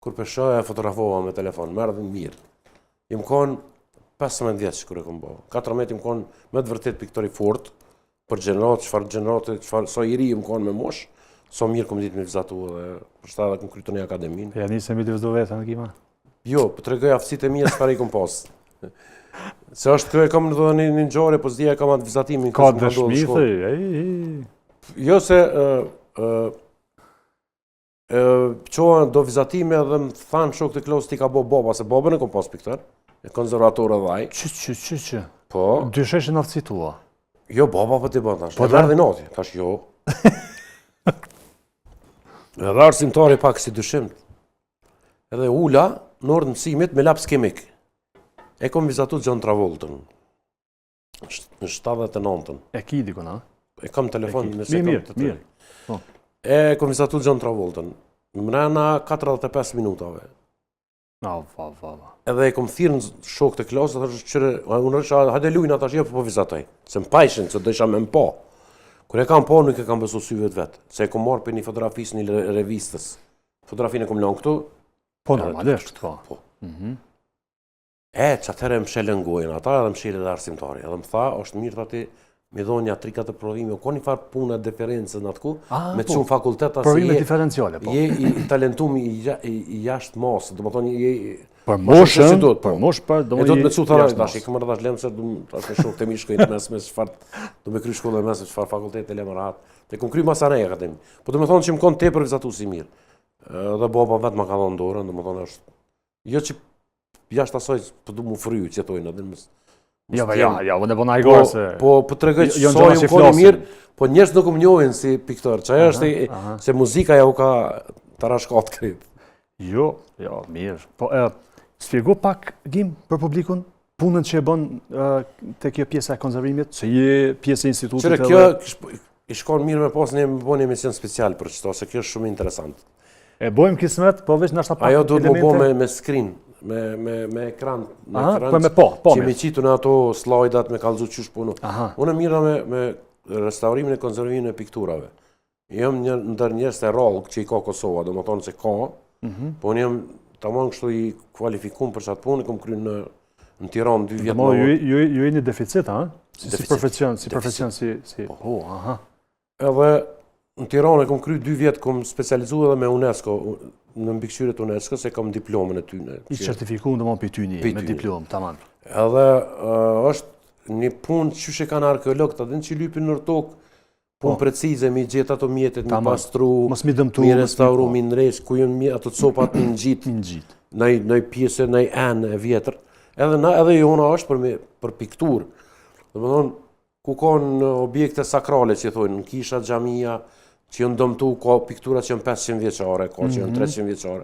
kur peshoj e fotografova me telefon, merë dhe mirë. Jem kon 15 vjeç kur e kom bo. 14 jem kon me të vërtet piktori fort, për gjenerat, çfarë gjenerate, çfarë so i ri jem kon me mosh, so mirë kom ditë me vizatu edhe për shta dhe kom krytu një akademinë. Ja nisem i të vizdu vetë në kima? Jo, për të regoj aftësit e mija çfarë i kom pas. Se është kjo e kam në një gjore, po s'dija e kam atë vizatimin. Ka të dëshmi, thë, Jo se qohen do vizatime dhe më thanë shok të klos ti ka bo baba, se babën e kom pas piktar, e konservatorë dhe aj. Që? Po. Dysheshin aftësi tua? Jo, baba për t'i bën tash. Po e verdhi noti, tash jo. Edhe arsimtari pak si dyshim. Edhe ula në orë të mësimit me laps kemik. E kom vizatu John Travoltën. Në 79-ën. E ki dikon, a? E kam telefon nëse kam të tërë. Mirë. E kom vizatu John Travoltën. Mrena 45 minutave. Edhe e kom thirë në shok të klasë, unë rësha, hajde lujnë atash jo po vizatoj. Se më pajshin, se dësha me më po. Kër e kam po, nuk e kam besu syve të vetë. Se e kom marrë për një fotografisë një revistës. Fotografinë e kom lanë këtu. Po, normalisht, po. Që atëherë më shellën gojën ata edhe më shellë edhe arsimtari. Edhe më tha, është mirë të ati me dhonë një 3-4 provime, ka një farë punë e diferencë në atë ku, me të shumë fakulteta, provime diferenciale, po. Je i talentum i jashtë masë, do më thonë je... Për moshën, për moshë, për do të me cu thara, dash, i këmër dash lemë se dash me shok të mi shkojnë mes me çfarë, do me kry shkollë mes me çfarë fakultet e lemë rahat, te kom kry masanej akademi. Po do me thonë që më konë tepër vizatu si mirë. Dhe baba vetë ma ka dhonë dorën, do me thonë është... Jo që jashtë asoj për du mu fryu që jetojnë edhe mësë... Ja, unë e bëna i gorë se... Po të regoj që sojë më koni mirë, po njerës nuk më njohin si piktor, që ajo është se muzika ja u ka të rashkat kretë. Jo, mirë. Po, spjegu pak, Gim, për publikun, punën që e bën të kjo pjesa e konservimit, që je pjesë e institutit edhe... Kjo i shkon mirë me pas një një emision special për qëto, se kjo është shumë interesant. E bojmë kismet, po veç nështë pak elemente... Ajo duhet më bo me screen, me ekran, që me qitu në ato slajdat, me kalzu qysh punu. Unë e mira me restaurimin e konservimin e pikturave. Jam ndër njerëz të rallë që i ka Kosova, do më tonë se ka, po unë jam tamam kështu i kualifikum për qatë punë, kom kry në Tiranë 2 vjetë më... Ju e një deficit, ha? Si profesion, si... Edhe në Tiranë e kom kry 2 vjetë, kom specializu edhe me UNESCO, në mbikëqyret UNESCO, se kam diplomën e tyne. I certifikum dhe më për ty një, me diplomë, tamam. Edhe është një punë që shë kanë arkeologët, adin që lypin në tokë, punë precize, mi gjithë ato mjetet, mi pastru, mi restauru, mi nresh, ku jënë ato copat mi në në pjesë, në enë e vjetër. Edhe jona është për pikturë. Dhe më thonë, ku kanë objekte sakrale që thonë, në kisha, xhamia, që jënë dëmtu, ka piktura që jënë 500 vjeqare, ka që jënë 300 vjeqare.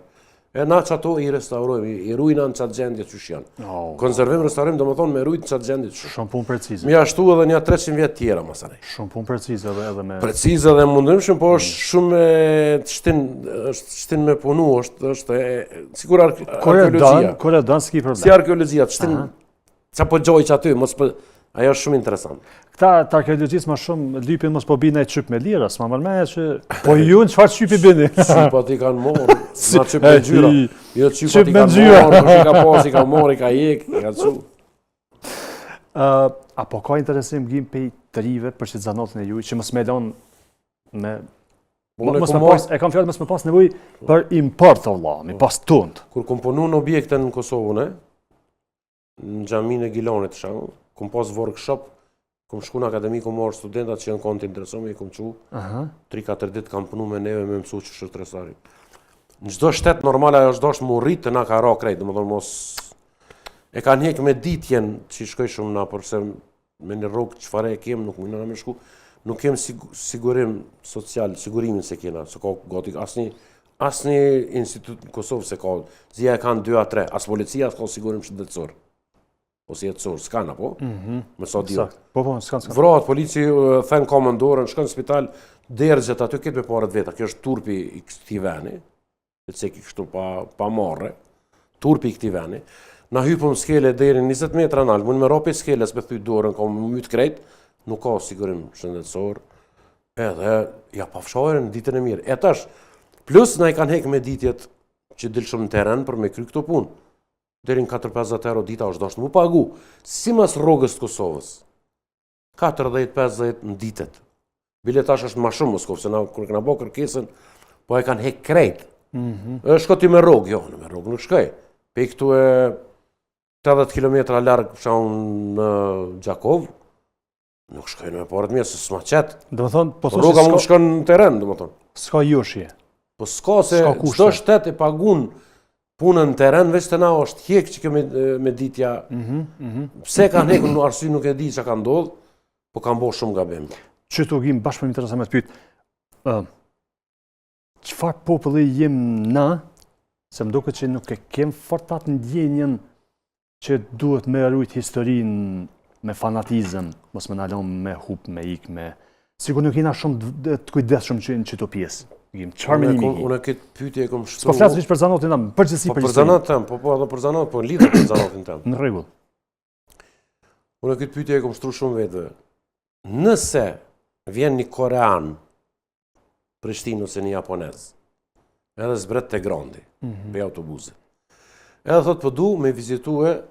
E na që ato i restaurojmë, i rujna në qatë gjendje që shjanë. Konservim, restaurim, do më thonë me rujt në qatë gjendje që shjanë. Shumë punë precize. Mi ashtu edhe një 300 vjetë tjera, masanej. Shumë punë precize edhe me... Precize dhe mundim shumë, po është shumë shtin me punu, është sikur arkeologjia. Kore danë s'ki problem. Si arkeologjia, shtin që po gjoj që aty, ajo është shumë interesant. Këta të arkeologjisë ma shumë lypin mos po bina e qyp me lira, s'ma mërmeja që... Po ju në qëfar qypi bini? Qypat i kanë morë, na qyp me gjyra. Jo qypat i kanë morë, kush i ka pas, i ka morë, i ka jek, i ka cu. Apo ka interesim Gim pej të rive për që të zanotën e juj, që mos me lonë me... E kam fjallë mos me pas nevoj për import, Allah, me pas tund. Kur kom punu në objekte në Kosovën, në xhaminë e Gilanit, kom pas workshop, kom shku në akademi, kom marrë studentat që janë kanë të interesuar, i kom qu, 3-4 ditë kam punu me neve me mësu që shërë tresari. Në çdo shtet normal ajo është dosh më rritë të na ka ra krejt, domethënë mos e kanë hjek me ditjen që i shkoj shumë na, përse me një rrugë çfarë e kem nuk mundna me shku, nuk kem sigurim social, sigurimin se kena, se ka gati asë një institut në Kosovë se ka, zia e kanë 2-3, asë policia ka sigurim shëndetësor. Ose jetësor, s'kan apo? Me sa dio. Po, s'kan. Vratë, polici thënë komandorën, shkën në spital, dergjet aty këtë me parët veta. Kjo është turpi i këtij veni, e ceki kështu pa marre, turpi i këtij veni. Na hypëm skele deri 20 metra nalë, mund me rapi skeles me thyt dorën, ka më mytë krejt, nuk ka sigurim shëndetësor. Edhe, ja pafshajrën ditën e mirë. E tash, plus na i kanë hekë me ditjet që dilë shumë në teren për me kry këto punë. Deri në 4-50 euro dita është dashtë mu pagu. Si mas rrogës të Kosovës. 40-50 në ditet. Biletash është ma shumë Moskovë, se na kur këna bo kërkesën, po e kanë hek krejt. Shko ti me rrogë, jo, me rrogë nuk shkoj. Pe këtu e 80 km largë shaun në Gjakov, nuk shkojnë me parët mjë, se s'ma qetë. Rroga mund shkon në teren, dhe më thonë. S'ka joshje. Po s'ka se çdo shtet e pagun punën në teren, veç të na është hjek që kjo me ditja. Pse kanë hekur në arsye nuk e di që ka ndodhë, po kanë bo shumë gabim. Që të gjim bashkë me interesa me të pytë, qëfar populli jem na, se më duket që nuk e kem fort atë ndjenjen që duhet me rujt historinë me fanatizëm, mos me nalon me hup, me ik, me... Sigur nuk jena shumë të kujdesshëm që në qëto pjesë. Unë këtë pyetje e kom shtru... S'po flasë për zanotin tam, përgjithësi për historinë. Po për zanatin tam, po edhe për zanatin, po lidhë për zanatin tam. Në rregull. Unë këtë pyetje e kom shtru shumë vetëve. Nëse vjen një korean, Prishtinë ose një japonez, edhe zbret të grandi, për autobuzit, edhe thot për du me vizitue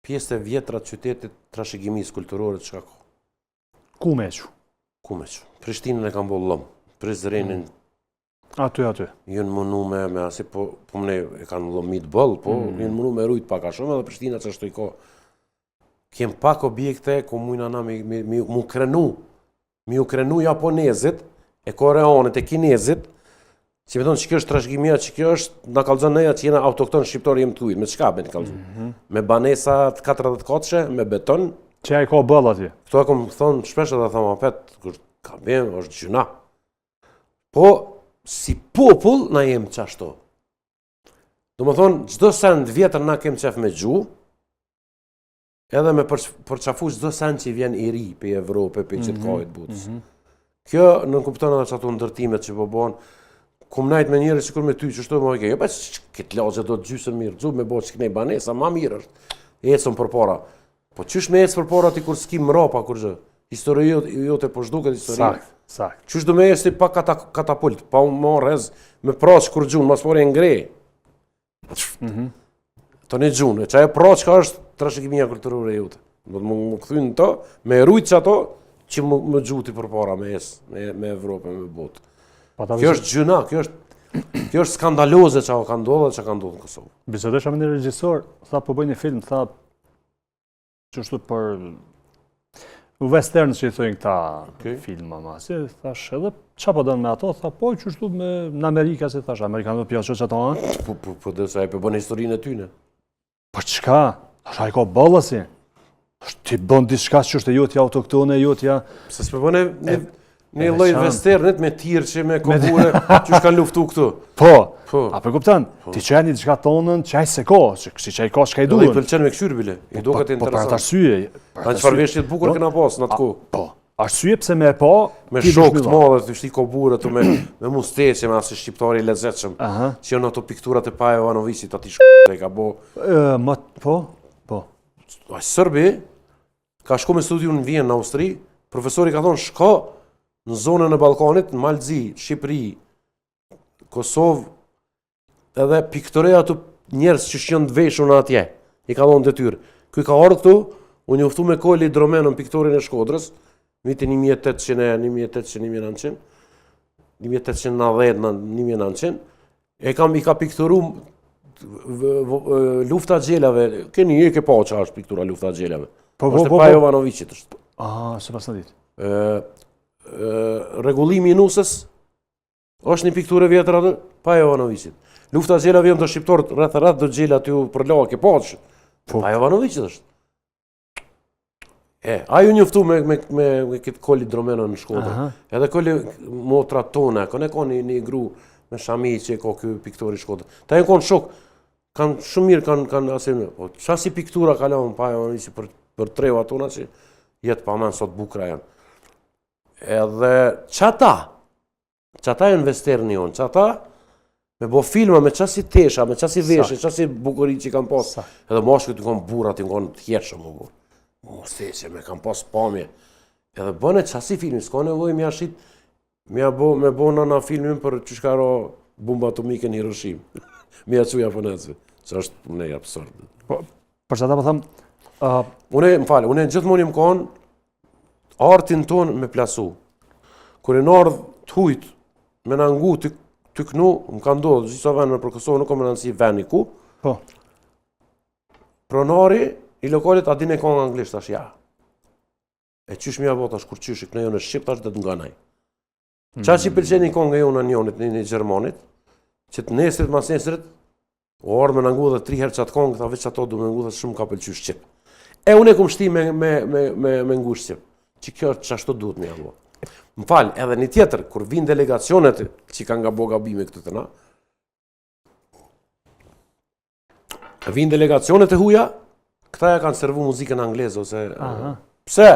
pjesë të vjetra të qytetit trashëgimisë kulturore të shkako. Ku me që? Ku me që? Prishtinën e kam bo lëmë, Prizrenin. Aty. Jënë mënu me asi, po mëne e kanë lëmit bëllë, po jënë mënu me rujt paka shumë, edhe Prishtina që është i ko. Kem pak objekte, ku mujna na mi u krenu japonezit, e koreanit, e kinezit, që me tonë që kjo është trashëgimia, që kjo është, nga kalzën neja që jena autoktonë shqiptarë jem të ujtë, me qka me në kalzën? Me banesa 40 katëshe, me beton. Që e ka bëllë atje? Këto e kom thonë shpesh edhe thama pet, ka bem, është gjyna. Po, si popull, na jem qashto. Do më thonë, gjdo send vjetër na kem qef me gju, edhe me përqafu gjdo send që vjen i ri, pe Evropë, pe qëtë kajt butës. Kjo në kupton edhe që ato ndërtimet që po bon, kum najt me njëri sikur me ty që shto më ojke, jo pa që këtë lagje do të gjysën mirë, dzu me bo që kënej banesa, ma mirë është, ecën për para. Po qysh me ecë për para ti kur s'ki mrapa kur gjë, histori jote po shduket historie. Sakt. Qysh do me ecë ti pa katapult, pa më rez, me praq kur gjunë, mas pore ngre. Të një gjunë, që ajo praq ka është trashëgimia kulturore jote. Do të më këthynë to, me rujtë që ato, që më gjuti për para me esë, me Evropë, me botë. Kjo është gjyna, kjo është skandaloze që ka ndodhë dhe që ka ndodhë në Kosovë. Bisedesha me një regjisor, tha po bëj një film, tha që është për western që i thojnë këta filma ma, si thash edhe qa po dënë me ato, tha po që është në Amerika, si thash, Amerikanët pjasë që ato anë. Po dhe sa e për bënë historinë e tyne. Po qka? Thash a i ka bëllësi? Ti bën diçka që është e jotja autoktone, jotja... Se s'pe bëne një loj westernit me tirë që me kobure që shkan luftu këtu. Po, a për kuptan, ti që e një diçka tonën, që e se ko, që e ka shka i duhen. Dhe i pëlqen me këshyrë bile, i do këtë interesant. Po, për atë arsye... Ta në qëfar veshjet bukur këna pas në atë ku. Po, arsye pse me po... Me shok të madhe, të shti kobure, me musteqe, me asë shqiptari lezetshëm, që janë ato pikturat e Paja Jovanovićit, ati e ka bo... Sërbi, ka shku me studiu në Vjenë, në Austri, profesori ka thonë shko në zonën e Balkanit, në Malzi, Shqipëri, Kosovë, edhe piktoreja të njerës që shqyën të veshën atje, i ka thonë detyrë. Kuj ka orë këtu, unë njoftu me Koli Dromenën, piktorin e Shkodrës, vitin 1800-1900, 1890-1900, i ka piktoru lufta gjelave, keni e ke pa që është piktura lufta gjelave. është e Paja Jovanovićit është. Se pas në ditë. Regullimi i nusës është një pikturë vjetër atë, Paja Jovanovićit. Lufta gjelave jënë të shqiptorët rreth do gjela të ju përloha, ke pa që. Paja Jovanovićit është. Aju njëftu me këtë Koli Dromenën në Shkodrë. Edhe Koli motra tona, këne ka një gru me Shami që ka ky piktori Shkodër. Ta janë konë shok, kanë shumë mirë kanë asim, po qa si piktura kalon pa nisi për treva tona që jetë pa men sot bukra janë. Edhe qata janë vesterni jonë, qata me bo filma me qasi tesha, me qasi veshe, qasi bukurit që kanë pas, edhe mashkët i kanë burat, i kanë tjeshëm, mosese, me kanë pas pamje. Edhe bëne qasi filmi, s'ka nevoj me ashit, me bo në filmin për që shkaro bomba atomike në Hiroshima. Me jacuja për nëzve, që është ne absurd. Për që ta po thëmë... Une gjithmonë më kanë artin tonë me plasu. Kër e në ardhë të hujtë, me në ngu të kënu, më ka ndodhë, gjitha venë për Kosovë, nuk kam në nësi veni ku. Po. Pronari i lokalit adin e kongë anglisht, tash ja. E qysh mja bot, tash kur qysh i këne jo në Shqip, tash dhe të nga naj. Qa që i pëlqen i kongë jo në njonit, një Gjermanit, që të nesrit, mas nesrit, o orë me në ngu dhe 3 herë qatë kongë, ta veç ato du me ngu dhe shumë ka pëlqy Shqip. E unë e kum shti me ngu Shqip, që kjo që ashtu duhet me janë. Më falë, edhe një tjetër, kur vinë delegacionet që kanë nga bo gabime këtë të na, vinë delegacionet e huja, këta ja kanë servu muzikën anglezë, ose... Pse?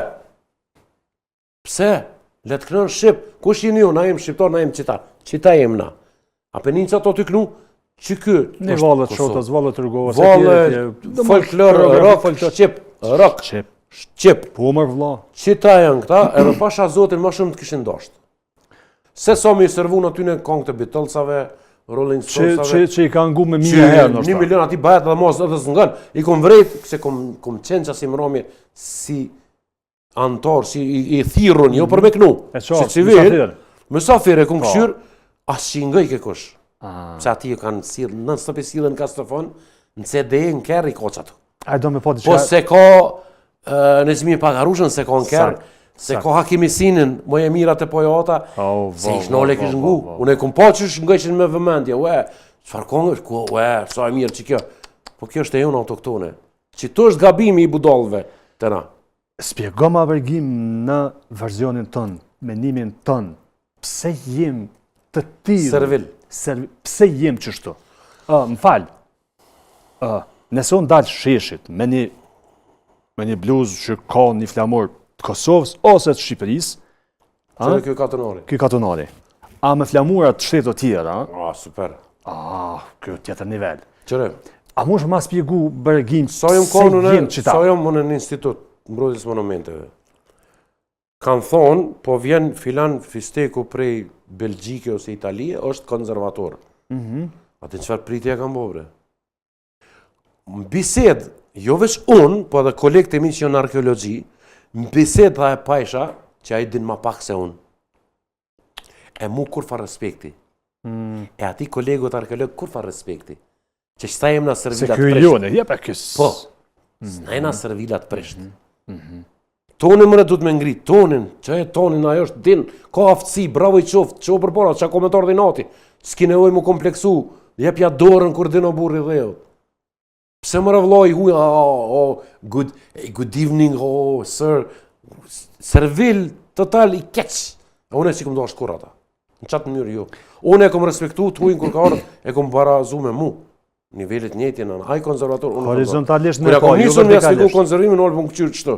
Pse? Letë kënën Shqip, kush jeni ju, na jem shqiptar, na jem qitar. Qita jem na. A për një që ato të kënu, që kë... Një valët shotës, valët rëgovës... Valët, folklor, rock, Shqip, rock. Shqip. Po mërë vla. Qita janë këta, edhe pasha zotin ma shumë të kishin dashtë. Se sa mi servu në tyne kongë të Beatlesave, Rolling Stonesave... Që i kanë ngu me 1.000 herë nështë. 1 milion ati bajet dhe mos edhe zëngën. I kom vrejt, se kom qenë që si më romi si antar, si i thirun, jo për me kënu. Si civil. Mësafir e kom këshyr, as që i ngëj ke kush. Se ati e kanë sirë, në stëpi sirën në kastofon, në CD, në kërë i koqatu. Po se ka... në zmi pagarushën se ka në kërë, se ka Hakimisinin, moje mirat e pojata, se ish nole kish ngu. Unë e kom pa që ngëshin me vëmendje, qëfar kongë është, sa e mirë që kjo. Po kjo është e jonë autoktone. Që të është gabimi i budalve të na. Spjego ma vërgim në verzionin tënë, menimin tënë, pse jem të tillë? Servil. Pse jem qështu? Më falë, nëse unë dalë sheshit me një bluzë që ka një flamur të Kosovës ose të Shqipërisë. Qëre kjo katonari? Kjo katonari. A me flamurat të shtetë të tjera? Super. Kjo tjetër nivel. Qëre? A mu shë ma spjegu bërgim se jem qita? Sa jom më në institut, mbrojtës monumenteve. Kanë thonë, po vjen filan fisteku prej Belgjike ose Italie, është konservator. Ate qëfar pritja kanë bobre? Më bised, jo veç unë, po edhe kolegët e mi që në arkeologji, më bised dhe e pajsha që a i din ma pak se unë. E mu kur fa respekti. E ati kolegët arkeologë kur fa respekti. Që qëta jem në servilat presht. Se kjo jone, jepe kësë. Po, s'na jem në servilat presht. Tonin mëre du të me ngrit, tonin, që e tonin ajo është din, ka aftësi, bravo i qoftë, që o përbora, që a komentar dhe nati, s'ki nevoj mu kompleksu, jepja dorën kur din o burri dhe jo. Pse më rëvloj huja, good evening, sir, servil total i keq. E une që këmë do ashtë kur ata, në qatë mënyrë jo. Une e këmë respektu të hujnë kur ka ardhë, e këmë barazu me mu. Nivellit njëtje në aj konservator, unë horizontalisht në po, jo vertikalisht. Kërë konservimin, në alë për në këqyrë qëto.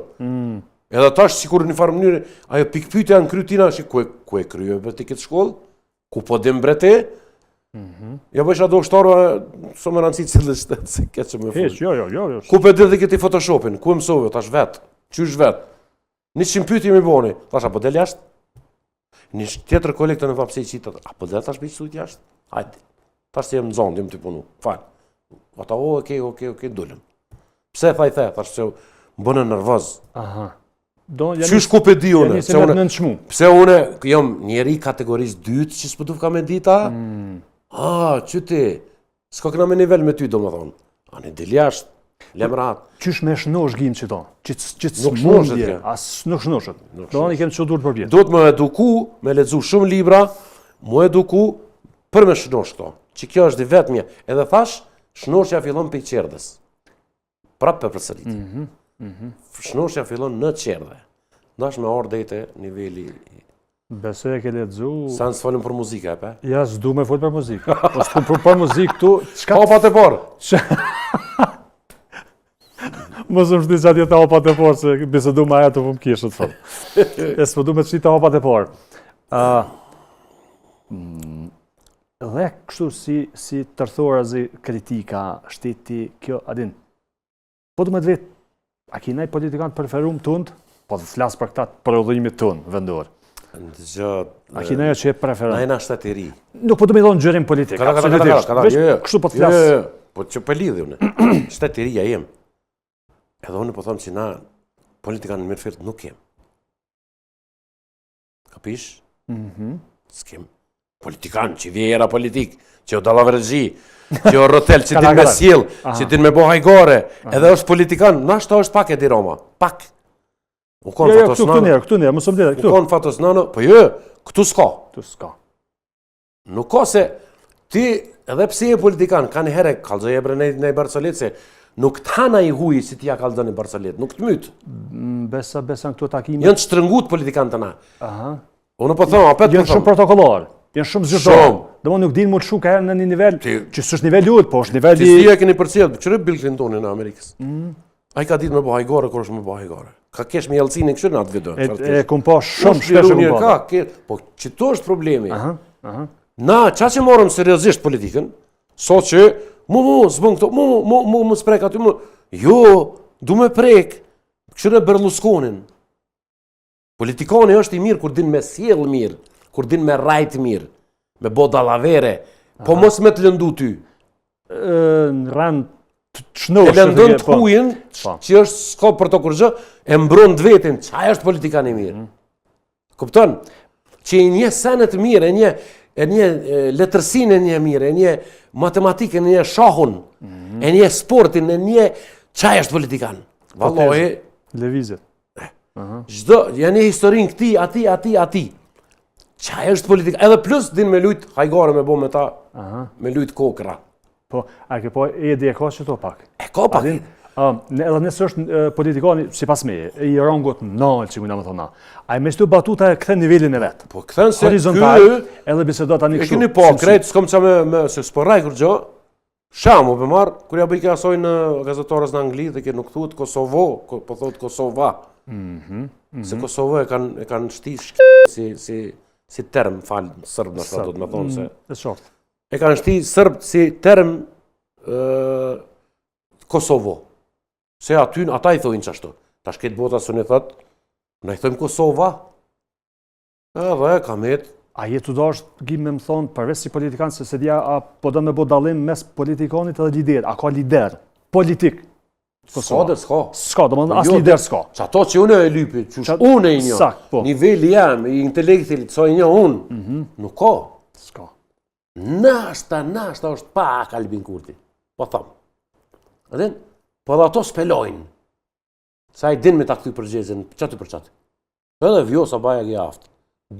Edhe tash, si kur një farë mënyrë, ajo pikpytja në kry tina, që ku e kryve për ti këtë shkollë, ku po dim brete, ja për isha do shtarë, so më rëndësi cilës të se këtë që me full. Jo. Ku për dhe këti Photoshopin, ku e mësove, tash vetë, qysh vetë. Një qimë pyti mi boni, tash apo del jashtë? Një tjetër kolektë në vapsej qitë, apo del tash bëjtë sujtë jashtë? Hajde, tash të jem në zonë, jem të punu, falë. Ata okej, dullëm. Pse thaj the, tash që më bënë nërvëz. Qysh ku pe di une? Pse une, jam njeri kategorisë dytë që s'pëtuf ka me dita? Që ti, s'ka këna me nivel me ty, do më thonë. Ani del jashtë, lemrat. Qysh me shnosh gjim që ta? Që nuk shnoshet kjo. Nuk shnoshet. Do anë i kemë që dur për vjetë. Do të më eduku, me ledzu shumë libra, më eduku për me shnosh këto. Që kjo është i vetëmje. Edhe thash, shnoshja fillon për i qerdës. Prapë për përsërit. Shnoshja fillon në qerdhe. Nash me orë dhejte nivelli Besoj e ke lexu. Sa në s'folëm për muzika, pe? Ja, s'du me fol për muzikë. Po s'tu për muzikë tu, çka Hopat e parë! mos më shdi qatë jetë hopat e parë, se bisedu ma aja të më kishë, të thotë. E s'po du me të shita hopat e parë. Dhe kështu si tërthorazi kritika, shteti, kjo, adin, po du me të vetë, a ki nej politikanë preferum tëndë, po të flasë për këta prodhimit tëndë, vendor. A ki nej që e preferum? Na jena shtetëri. Nuk po du me dhonë gjërim politik, absolutisht. Kështu po të flasë. Po që për lidhë une, shtetëria jem. Edhe unë po thonë që na politikanë në mirëfirt nuk jem. Kapish? S'kem. Politikanë që vjera politik, që o dalavërgji, që o rotel, që din me sjell, që din me bo hajgore, edhe është politikan, nashta është pak e di Roma, pak. U konë fatosnano. Këtu njerë, mësëm dire, këtu. U konë fatosnano, po jo, këtu s'ka. Këtu s'ka. Nuk ka se ti, edhe pse e politikan, ka një herë kalzoj e bre në Barcelet, se nuk t'hana i huj si ti ja kalzoj në Barcelet, nuk t'myt. Besa në këtu takime. Jënë të shtrëngut politikan të na. Aha. Unë po thonë, apet po thonë. Jënë shumë protokollar. Jënë shumë zyrtar. Dhe më nuk din më të shu ka herë në një nivel, që s'është nivel jutë, po është nivel i... Ti e keni përcjellë, qërë Bill Clintonin në Amerikës? A i ka ditë me bo hajgore, kur është me bo hajgore. Ka kesh me jelëcini kështu në atë video. E kum po shumë shpesh e kum po. Po që to është problemi. Na, qa që morëm seriosisht politikën, so që s'bën këto, mu sprek aty, jo, du me prek, kështu Berlusconin. Politikani është i mirë kur din me sjell mirë, kur din me rajt mirë, me bo dalavere, po mos me të lëndu ty. Në rand të çnosh. E lëndon të hujën, që është s'ka për të kurgjë, e mbron të vetin, qaj është politikan i mirë. Kupton? Që e një senet mirë, e një letërsin e një mirë, e një matematikën, e një shahun, e një sportin, e një qaj është politikan. Vallohi. Levizet. Gjdo, janë historin këti, ati. Qaj është politika, edhe plus din me lujt hajgare me bo me ta, me lujt kokra. Po, a ke po e ka që to pak? E ka pak. Edhe nësë është politikani, si pas me, i rangot nalë që mujna me thona, a i me shtu batuta e këthe nivelin e vetë. Po këthen se horizontal, edhe bisedo tani e kështu. kini po, krejtë s'kom qa me se s'poraj kur gjo, shamu për marë, kur ja bëjke asoj në gazetarës në Angli, dhe ke nuk thuët Kosovo, po thuët Kosova. Se Kosovo e kanë shti si term, falë, sërbë në shtë do të me thonë se. E short. E kanë shti sërbë si term Kosovo. Se aty, ata i thojnë qashtu. Ta shket bota së në thëtë, në i thojmë Kosova, edhe kamet. A jetu do është gjim me më thonë, përveç si politikanë, se dja, a po do me bo dalim mes politikanit edhe lider. A ka lider politik? S'ka dhe s'ka. S'ka, do më as lider s'ka. Që ato që une e lypi, që une i një, nivelli jam, i intelektit, që i një unë, nuk ka. S'ka. Nashta është pak Albin Kurti. Po thamë. Adin? Po dhe ato s'pelojnë. Sa i din me ta këty përgjezin, qaty për qaty. Edhe vjosa baja gja aftë.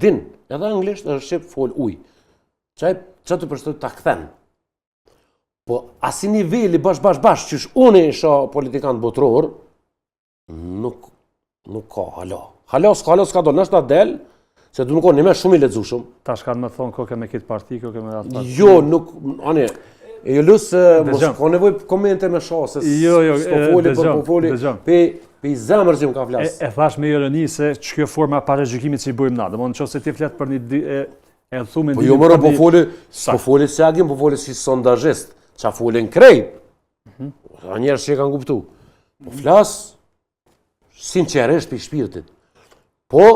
Din, edhe anglisht është shqip fol uj. Qaty për qaty ta këthen. Po asi nivelli bash që unë isha politikant botror, nuk ka halo. Halo s'ka do, nështë na del, se du nuk o një me shumë i ledzushum. Ta shkanë me thonë ko ke me kitë parti, ko ke me atë parti. Jo, nuk, ane, e ju lusë, mos ka nevoj komente me shasës. Jo, dëgjëm. Pe i zemër që më ka flasë. E thash me ironi se që kjo forma pare gjykimit që i bujmë na, dhe më në qo se ti fletë për një e thume... Po jo mërë, po foli si agim, po foli si sondazhist, qa folin krejt. A njerës që e kanë kuptu. Po flasë sinqeresht për shpirtit. Po,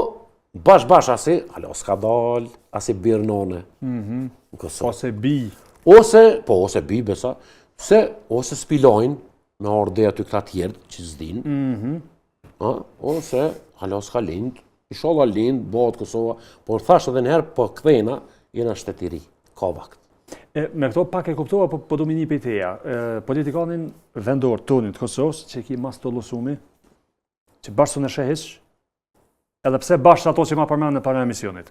bash asi, alo s'ka dal, asi birnone. Ose bi. Ose bi, besa, ose spilojnë, me orde aty këta tjertë që s'din, ose alo s'ka lind, i sholla lind, bëhet Kosova, por thash edhe njëherë, po këthena, jena shtetiri, ka vakt. Me këto pak e kuptova, po du mi një pejteja. Politikanin vendor tonin të Kosovës, që ki mas të losumi, që bashkë në shehish, edhe pse bashkë ato që ma përmenë në para emisionit.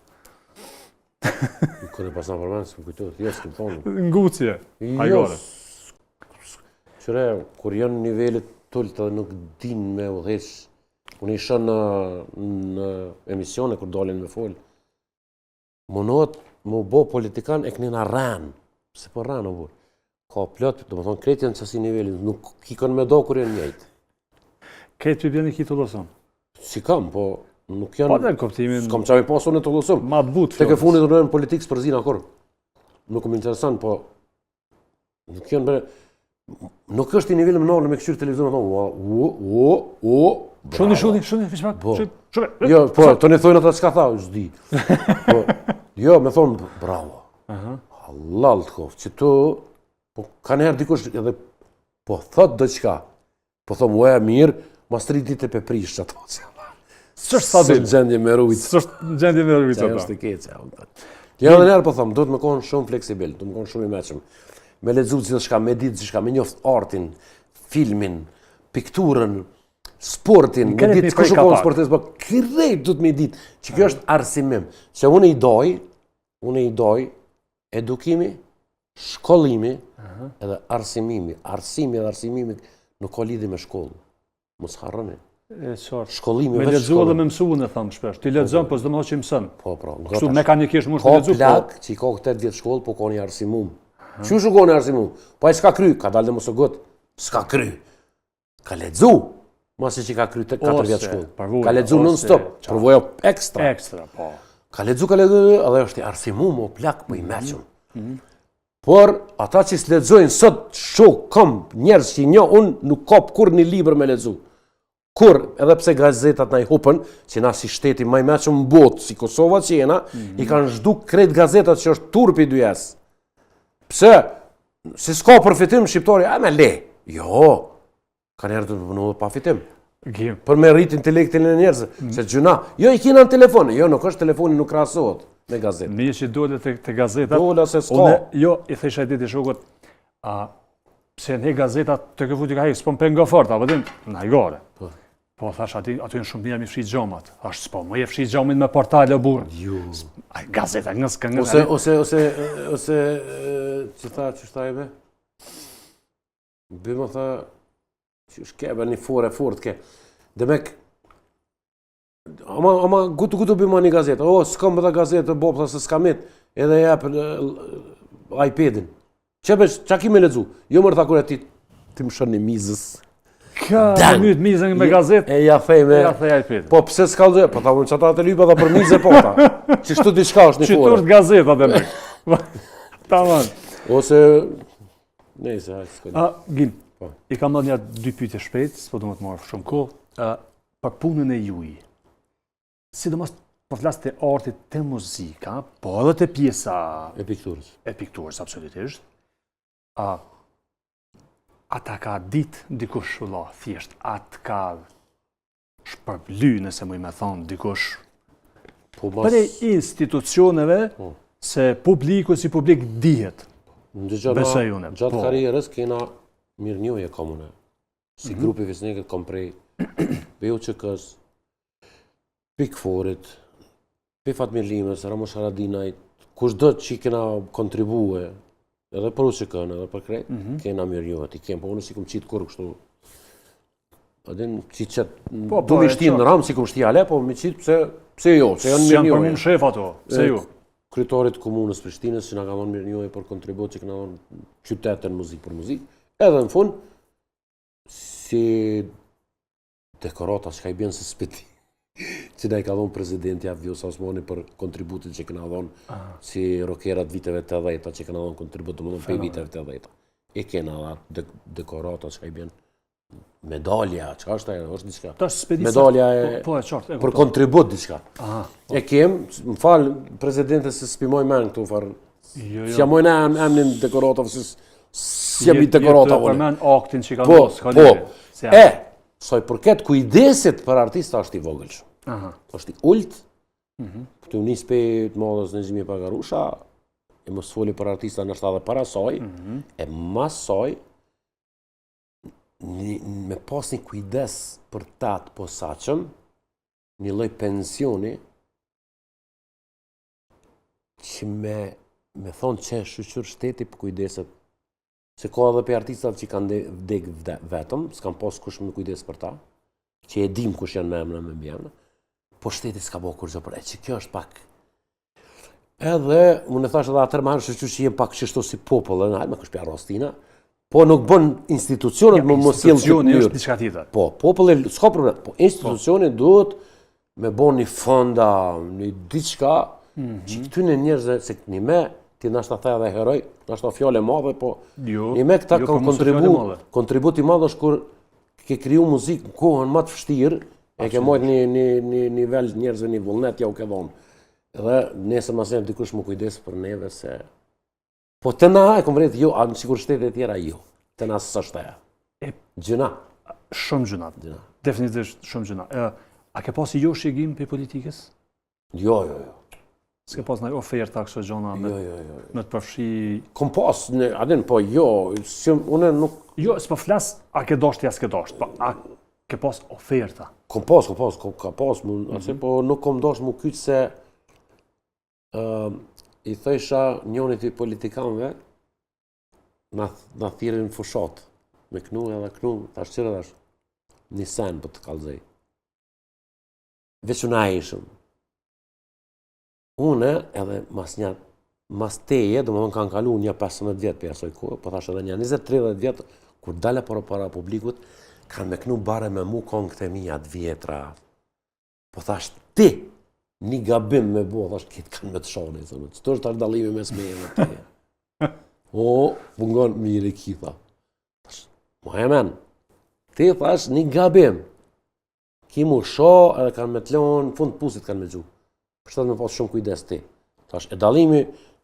Kërë pas në përmenë, s'më kujtojt, jo s'kim thonë. Ngucje, hajgore. Qëre, kur janë nivellit tullë të nuk din me udhesh, unë isha në emisione kur dalin me folë, Munohet më bo politikan e kënina rran. Se po rran o burë. Ka plot, do më thonë, kreti në qësi nivelin, nuk kikon me do kur janë njëjtë. Kreti për bjeni ki të losëm? Si kam, po nuk janë... Pa dhe në koptimin... S'kam qaj pasu në të losëm. Ma të butë Tek e funit të nërën politikë së përzina kur. Nuk më interesan, po... Nuk janë bërë... Nuk është i nivelin më nalë me këshyrë televizion, më thonë, Shuni, fishmak, shumë. Jo, po, të ne thojnë ata s'ka tha, s'di. Jo, me thonë, bravo. Halal të kofë, që tu, po ka njerë dikush edhe, po thot dhe qka, po thomë, uja mirë, mas 3 ditë e peprish që ato. Së është stabil. Së gjendje me rujtë. Së është gjendje me rujtë. Që është të keqë. Ja dhe njerë po thomë, do të me konë shumë fleksibil, do të me konë shumë i meqëm. Me ledzu që shka, me ditë që shka, me njoft artin, filmin, pikturën, sportin, me ditë që shumë konë sportis, po kërrejt du të me ditë, që kjo është arsimim. Që unë i doj edukimi, shkollimi edhe arsimimi. Arsimi edhe arsimimi nuk ka lidhi me shkollë. Mos harroni. Shkollimi me ledzu edhe me mësuën e thamë shpesh. Ti ledzon, po s'do më që mësën. Po, pra. Kështu mekanikisht më është me ledzu. Ka plak që i ka 8 vjetë shkollë, po ka një arsimum. Që shu ka një arsimum? Po a i s'ka kry, ka dalë dhe mos o gotë. S'ka kry. Ka ledzu. Masi që ka kry 4 vjetë shkollë. Ka ledzu non-stop. Përvoja ekstra. Ekstra, po. Ka ledzu, edhe është i arsimum o plak, po i meqëm. Por, ata që s'ledzojnë sot shok, kam njerës që një, unë nuk kap kur një libër me ledzu. Kur, edhe pse gazetat na i hupën, që na si shteti maj meqëm në botë, si Kosova që jena, i kanë zhduk krejt gazetat që është turpi 2S. Pse? Se s'ka përfitim shqiptari, a me le. Jo, ka njerë të përnu dhe pa fitim. Për me rrit intelektin e njerëzë, se gjuna, jo i kina në telefon, jo nuk është telefoni nuk krasohet me gazetë. Mi që dole të gazetat, dole se s'ka. Jo, i thesha dit i shokot, pse në gazetat të këfu t'i ka hekë, s'po më penga fort, a vëdim, në hajgare. Po, thash, aty në shumë mija mi fshit gjomat. Ashtë s'po, më je fshit gjomin me portale o burë. Jo. Gazeta, ngës. Ose, që tha e be? Bëmë tha, që shkebe një fort ke. Demek, ama gutu bëma një gazetë. O, s'kam bëta gazetë, bopta se s'kamit, edhe jepë iPad-in. Qa ki me ledzu? Jo mërë tha kur e ti më shën një mizës. Ka mytë mizën me gazetë? E ja thej me... iPad-in. Po pëse s'ka lëzë? Po ta unë që ata të lypa dhe për mizë e pota. Që shtu t'i shka është një fore. Qytur t'gazetat e me. Taman. Ose... Nejse, hajtë s'ka. Gil, i kam dhënë 2 pyetje shpejt, s'po du më të marrë shumë kohë, për punën e juj. Sidomos po flas të artit, të muzika, po edhe të pjesa... E pikturës. E pikturës, absolutisht. Ata ka ditë dikush, thjesht, atë ka shpërbly, nëse më i me thonë, dikush... Për e institucioneve, se publiku si publik dihet. Besoj une. Gjatë karierës kena mirë njohje komune. Si grupi Visnekët kom prej BOÇK-s, Pikforit, Fatmir Limës, Ramos Haradinajt, kush do që i kena kontribue, edhe për UÇK-n, edhe për krejt, kena mirë njohje. Ti kem, po unë si kum qitë kur kështu. Adin, qitë qëtë, du mi shtinë në ramë, si kum shti ale, po mi qitë pse jo, se janë mirë njohje. Janë për mund shef ato, pse jo? Kryetarit komunës Prishtinës që nga ka dhonë mirë njohje për kontribut që këna dhonë qytetën muzik për muzik. Edhe në fund, si dekorata që ka i bjenë se speti, që da i ka dhonë prezidenti Vjosa Osmani për kontributit që këna dhonë, si rokerat viteve të 80-ta që këna dhonë kontribut, të më dhonë pej viteve të 80-ta. E kena dhe dekorata që ka i bjenë, medalja, që ka është ajo, është diçka. Medalja e për kontribut diçka. E kem, më falë, prezidente se s'pimoj men këtu farë, s'jamojnë emnin dekoratov, s'jam i dekorata unë. Përmen aktin që ka nësë, soj përket kujdesit për artista është i vogël shumë. është i ullt, këtu njës për të modës në Gjimi Pagarusha, e më sfoli për artista në shta dhe para soj, e mas soj, me pas një kujdes për tatë posaqëm, një lloj pensioni, që me thonë që shqyqyr shteti për kujdeset, se ka edhe për artistat që kanë vdek vetëm, s'kan pas kush me kujdes për ta, që e dim kush janë me emna me mbjemna, po shteti s'ka bo kur gjë për e që kjo është pak. Edhe, unë e thash edhe atër marrë që jem pak qështu si popull, hajde me këshpja Rostina, po nuk bën institucionet më mos sjellë këtë Institucioni mënyrë. është diçka tjetër. Po, populli, s'ka problem, po institucioni duhet me bon një fonda, një diçka, që këtyne njerëzve, se një me, ti nashta thaj edhe heroj, nashta fjale madhe, po një me këta kanë kontribut i madhe është kur ke kriju muzikë në kohën më të vështirë, e ke mojt një nivel njerëzve, një vullnet, ja u ke dhonë. Edhe nesër mas jenë dikush më kujdes për neve se... Po të na e kom vrejtë jo, a në sikur shtetet tjera jo. Të na së shteja. Gjëna. Shumë gjënat. Definitivisht shumë gjënat. A ke pas jo shqegim për politikës? Jo. S'ke pas në oferta kështë gjona me të përfshi... Kom pas, adin, po jo, une nuk... Jo, s'po flas, a ke dosht, ja s'ke dosht, po a ke pas oferta? Kom pas, po nuk kom dosht mu kyç se... I thësha njënit i politikanëve, na thirin fushat, me knu edhe knu, tash qërë edhe është një sen për të kalzej. Veç unë a ishëm. Une edhe mas teje, do më kanë kalu një 15 vjetë për jasoj kohë, po thash edhe një 20-30 vjetë, kur dale para publikut, kanë me knu bare me mu kongë të mija të vjetra. Po thash ti, një gabim me bo, thash kitë kanë me të shone, që të është dalimi mes me e me të. O, pungon mirë i kitha. Thash, ma e men, ti thash një gabim, ki mu sho edhe kanë me të lonë, fund pusit kanë me gju. Për shtatë me pas shumë kujdes ti. Thash, e dalimi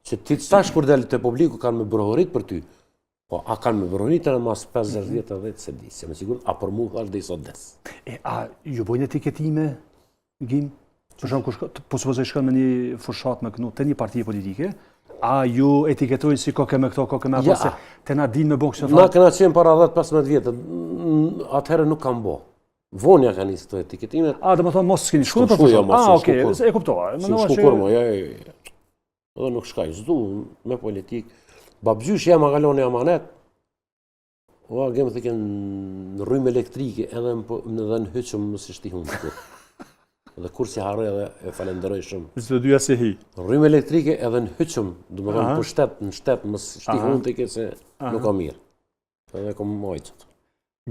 që ti tash kur delë të publiku kanë me brohorit për ty, po a kanë me brohorit e në mas 50 vjetë edhe se di, se me sigur, a për mu thash dhe i sot des. A ju bojnë etiketime, Gim? Për shumë, po supozoj shkën me një fushat me kënu të një partije politike, a ju etiketojnë si koke me këto, koke me ato, se të na din me bo kështë Na këna qenë para 10-15 vjetë, atëherë nuk kam bo. Vonja ka njësë të etiketimet. A, dhe më thonë, mos s'keni shku në për fushat? A, oke, e kuptova. Si shku kurmo, edhe nuk shkaj, zdu me politik. Babgjysh jam a galon e amanet, o, gemë të kënë në rrymë elektrike, edhe në hyqëm më si shtihun të kur. Dhe kur si haroj edhe e falenderoj shumë. Zdo dyja se hi. Rrymë elektrike edhe në hyqëm, du më thonë për në shtet, më shtihun të ke se nuk o mirë. Edhe kom mojqët.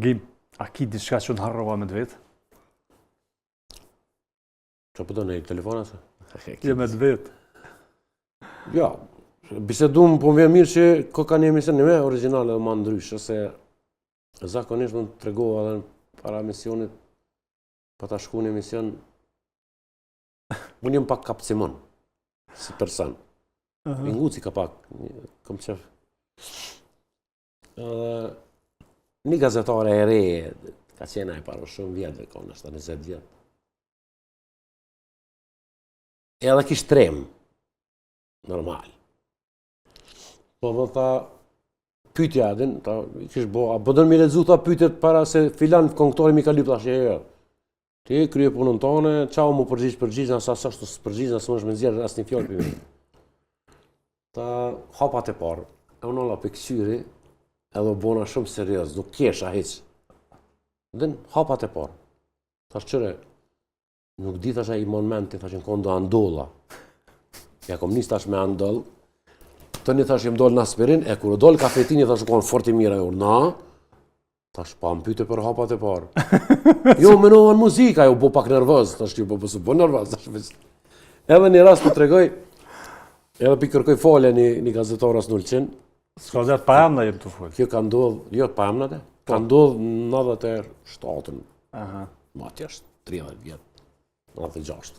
Gim, a ki diçka që në harrova me të vetë? Që përdo në telefonat? Je me të vetë. Ja, bisedum po më vjen mirë që ko ka një emision një me originale dhe ma ndryshë, se zakonisht më të tregova edhe para emisionit, pa ta shku një emision, unë jem pak kapcimon, si person. Nguci ka pak, kom qef. Një gazetare e re, ka qena e paro shumë vjetë, ka në 20 vjetë. Edhe kish trem, normal. Po më tha, pytja adin, i kish bo, a bëdën mi ledzu tha pytjet para se filan kongtori mi ka lyp tash e jo. Ti krye punën tone, qau mu përgjigj, nësa sashtu së përgjigj, nësë më është me nxjerë asë një fjallë për mi. Ta hapat e parë, e unë alla për kësyri, edhe bona shumë serios, nuk kesha heq. Dhe hapat e parë. Tash qëre, nuk di tash e i monmenti, tash në kondo andolla. Ja kom nis tash me andoll, të një tash jem dollë në aspirin, e kur u dollë kafetini, tash u konë fort i mira e urna, tash pa më pyte për hapat e parë. Jo, menohan muzika, jo bo pak nervëz, tash jo bo po nervëz. Edhe një rast për tregoj, edhe për kërkoj falje një gazetaras në Ulqin. S'ka zetë pa emna jem të folë? Kjo ka ndodh, jo pa emnate, ka ndodh në 97-ën. Ma tja është 30 vjetë, 96.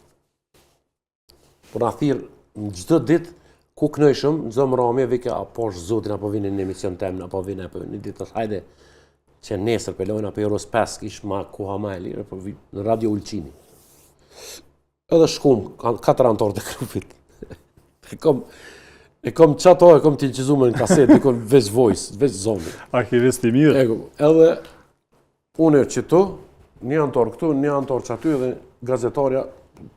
Por në thirë, në gjithë ditë, ku kënojshëm, në zëmë rami, vike, apo është zotin, apo vini në emision temë, apo vini, apo një ditë është, hajde, që nesër pelojnë, apo Euros 5, ish ma koha ma e lirë, në Radio Ulqini. Edhe shkum, 4 antarë të grupit. E kom qato, e kom t'ilqizu me në kaset, e kom veç voice, veç zonë. A ki veç t'i mirë? Edhe, unë e qëtu, një antarë këtu, një antarë që aty, edhe gazetarja,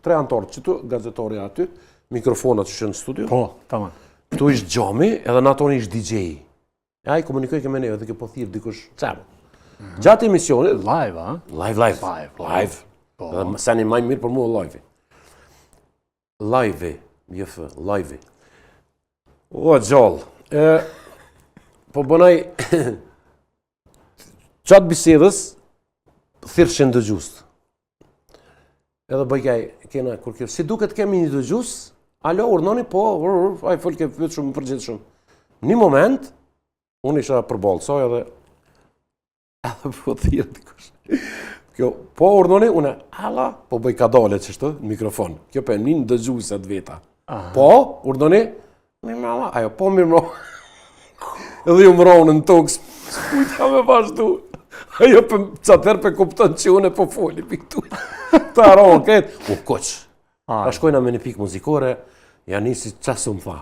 3 antarë qëtu, gazetarja aty, mikrofonat që në studio. Po, tamam. Këtu ishtë gjami, edhe në atoni ishtë DJ. E a i komunikoj ke me neve, dhe ke po thirë dikush qemë. Gjatë emisionit... Live, a? Live. Edhe seni maj mirë për mua live. Live, JF, live. O, gjallë. Po bënaj, qatë bisedës, thirëshin dëgjus. Edhe bëjkaj, kena, kur kjo, si duket kemi një dëgjus, alo, urnoni, po, aj, folke vëtë shumë, përgjitë shumë. Një moment, unë isha përbalësoj edhe po thirë dikush. Kjo, po urnoni, unë, ala, po bëj ka dole qështu, në mikrofon. Kjo për një dëgjuset veta. Po, urnoni, ajo, po mirë mro. Edhe ju mronë në tokë, s'pujtja me vazhdu. Ajo për qatër për kupton që unë e po foli për këtu. Ta ronë këtë. U koq. Ta shkojna me një pikë muzikore, ja nisi qasë më tha.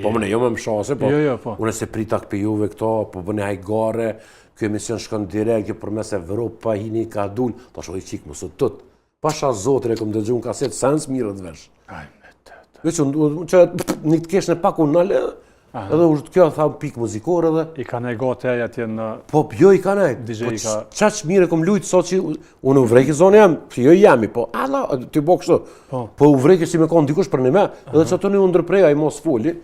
Po mëne, jo me më shase, po unë se pritak për juve këto, po bëne hajgare, kjo emision shkon direkt, kjo për mes Evropa, hini ka dull, ta shkoj qikë mësë tëtë. Pasha zotër e kom dëgju në kaset, sens mirë të vesh. Që një të kesh në pak unë nalë, edhe kjo tha pikë muzikore dhe... I ka negote e atje në... Po, jo i ka nejt. Po, qaq mire kom lujtë sot që unë u vrejke zonë jam, që jo jemi, po, ala, ty bo kështu. Po, u vrejke si me konë dikush për një me, edhe që të një ndërpreja i mos foli.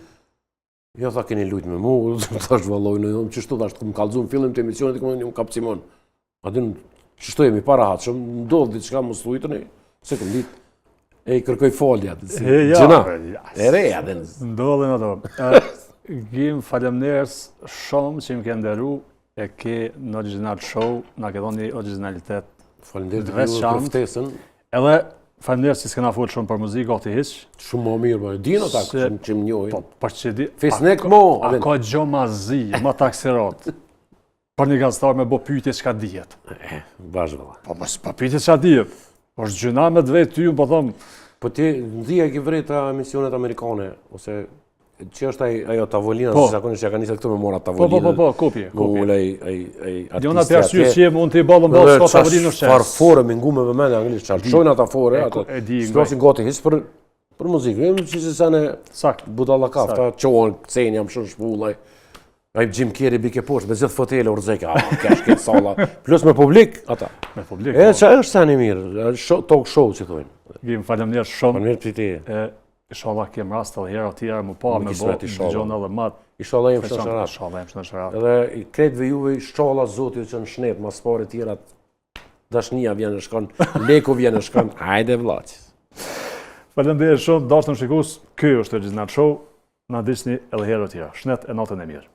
Jo, tha, keni lujtë me mu, thash valojnë, qështu, thash, të më kalëzu në film të emisionit, të një më kapcimon. Adin, qështu jemi para hatë, që më ndodhë ditë qka më slujtën, se këm ditë. E i kërkoj folja, gjëna, e reja, dhe ndodhe në to. Gjim, falemnerës shumë që më ke ndëru, e ke në original show, në ke dhoni originalitet. Falemnerës të vjë për ftesën. Edhe, falemnerës që s'kena folë shumë për muzikë, ati hiq. Shumë më mirë, bërë. Dino ta që më njojë. Për që di... Fesnek mo. A ka gjo ma zi, ma taksirat. Për një gazetar me bo pyjtje që ka dijet. Bashkë. Po, pa pyjtje që ka dijet. është gjëna me dvejt ty, po thëmë... Po ti, ndhija ki vrejta emisionet amerikane, ose që është ajo tavolina, se zakonisht ja ka njëse këtu me mora tavolinën. Po, kopje. Mu ulej artiste Jona për arsye që mund të i balën balë s'ka tavolinë në shqes. Farfore me ngu me vëmendje anglisht, qarqojnë ata fore, s'klasin gati hisë për muzikë. Që si sene budalla kaf, ta qohen, këceni, jam shumë shpullaj. Ai Jim Carrey bike poshtë, me zhjith fotele urzeke, kesh këtë sala. Plus me publik, ata. Me publik. Që është sani mirë, talk show që thujnë. Gjim, falemnjerë shumë. Falemnjerë për ti. Inshallah kem rast edhe herë tjera më pa me bo, dëgjona edhe matë. Inshallah jem shënësharat. Inshallah jem shënësharat. Edhe i kretëve juve, inshallah zotit që në shnet, mas pare tjera, dashnia vjen e shkon, leku vjen e shkon, hajde vlaqë. Falemnjerë shumë, dashtë në shikus, kjo është original show, na disni edhe herë tjera. Shnet e natën e mirë.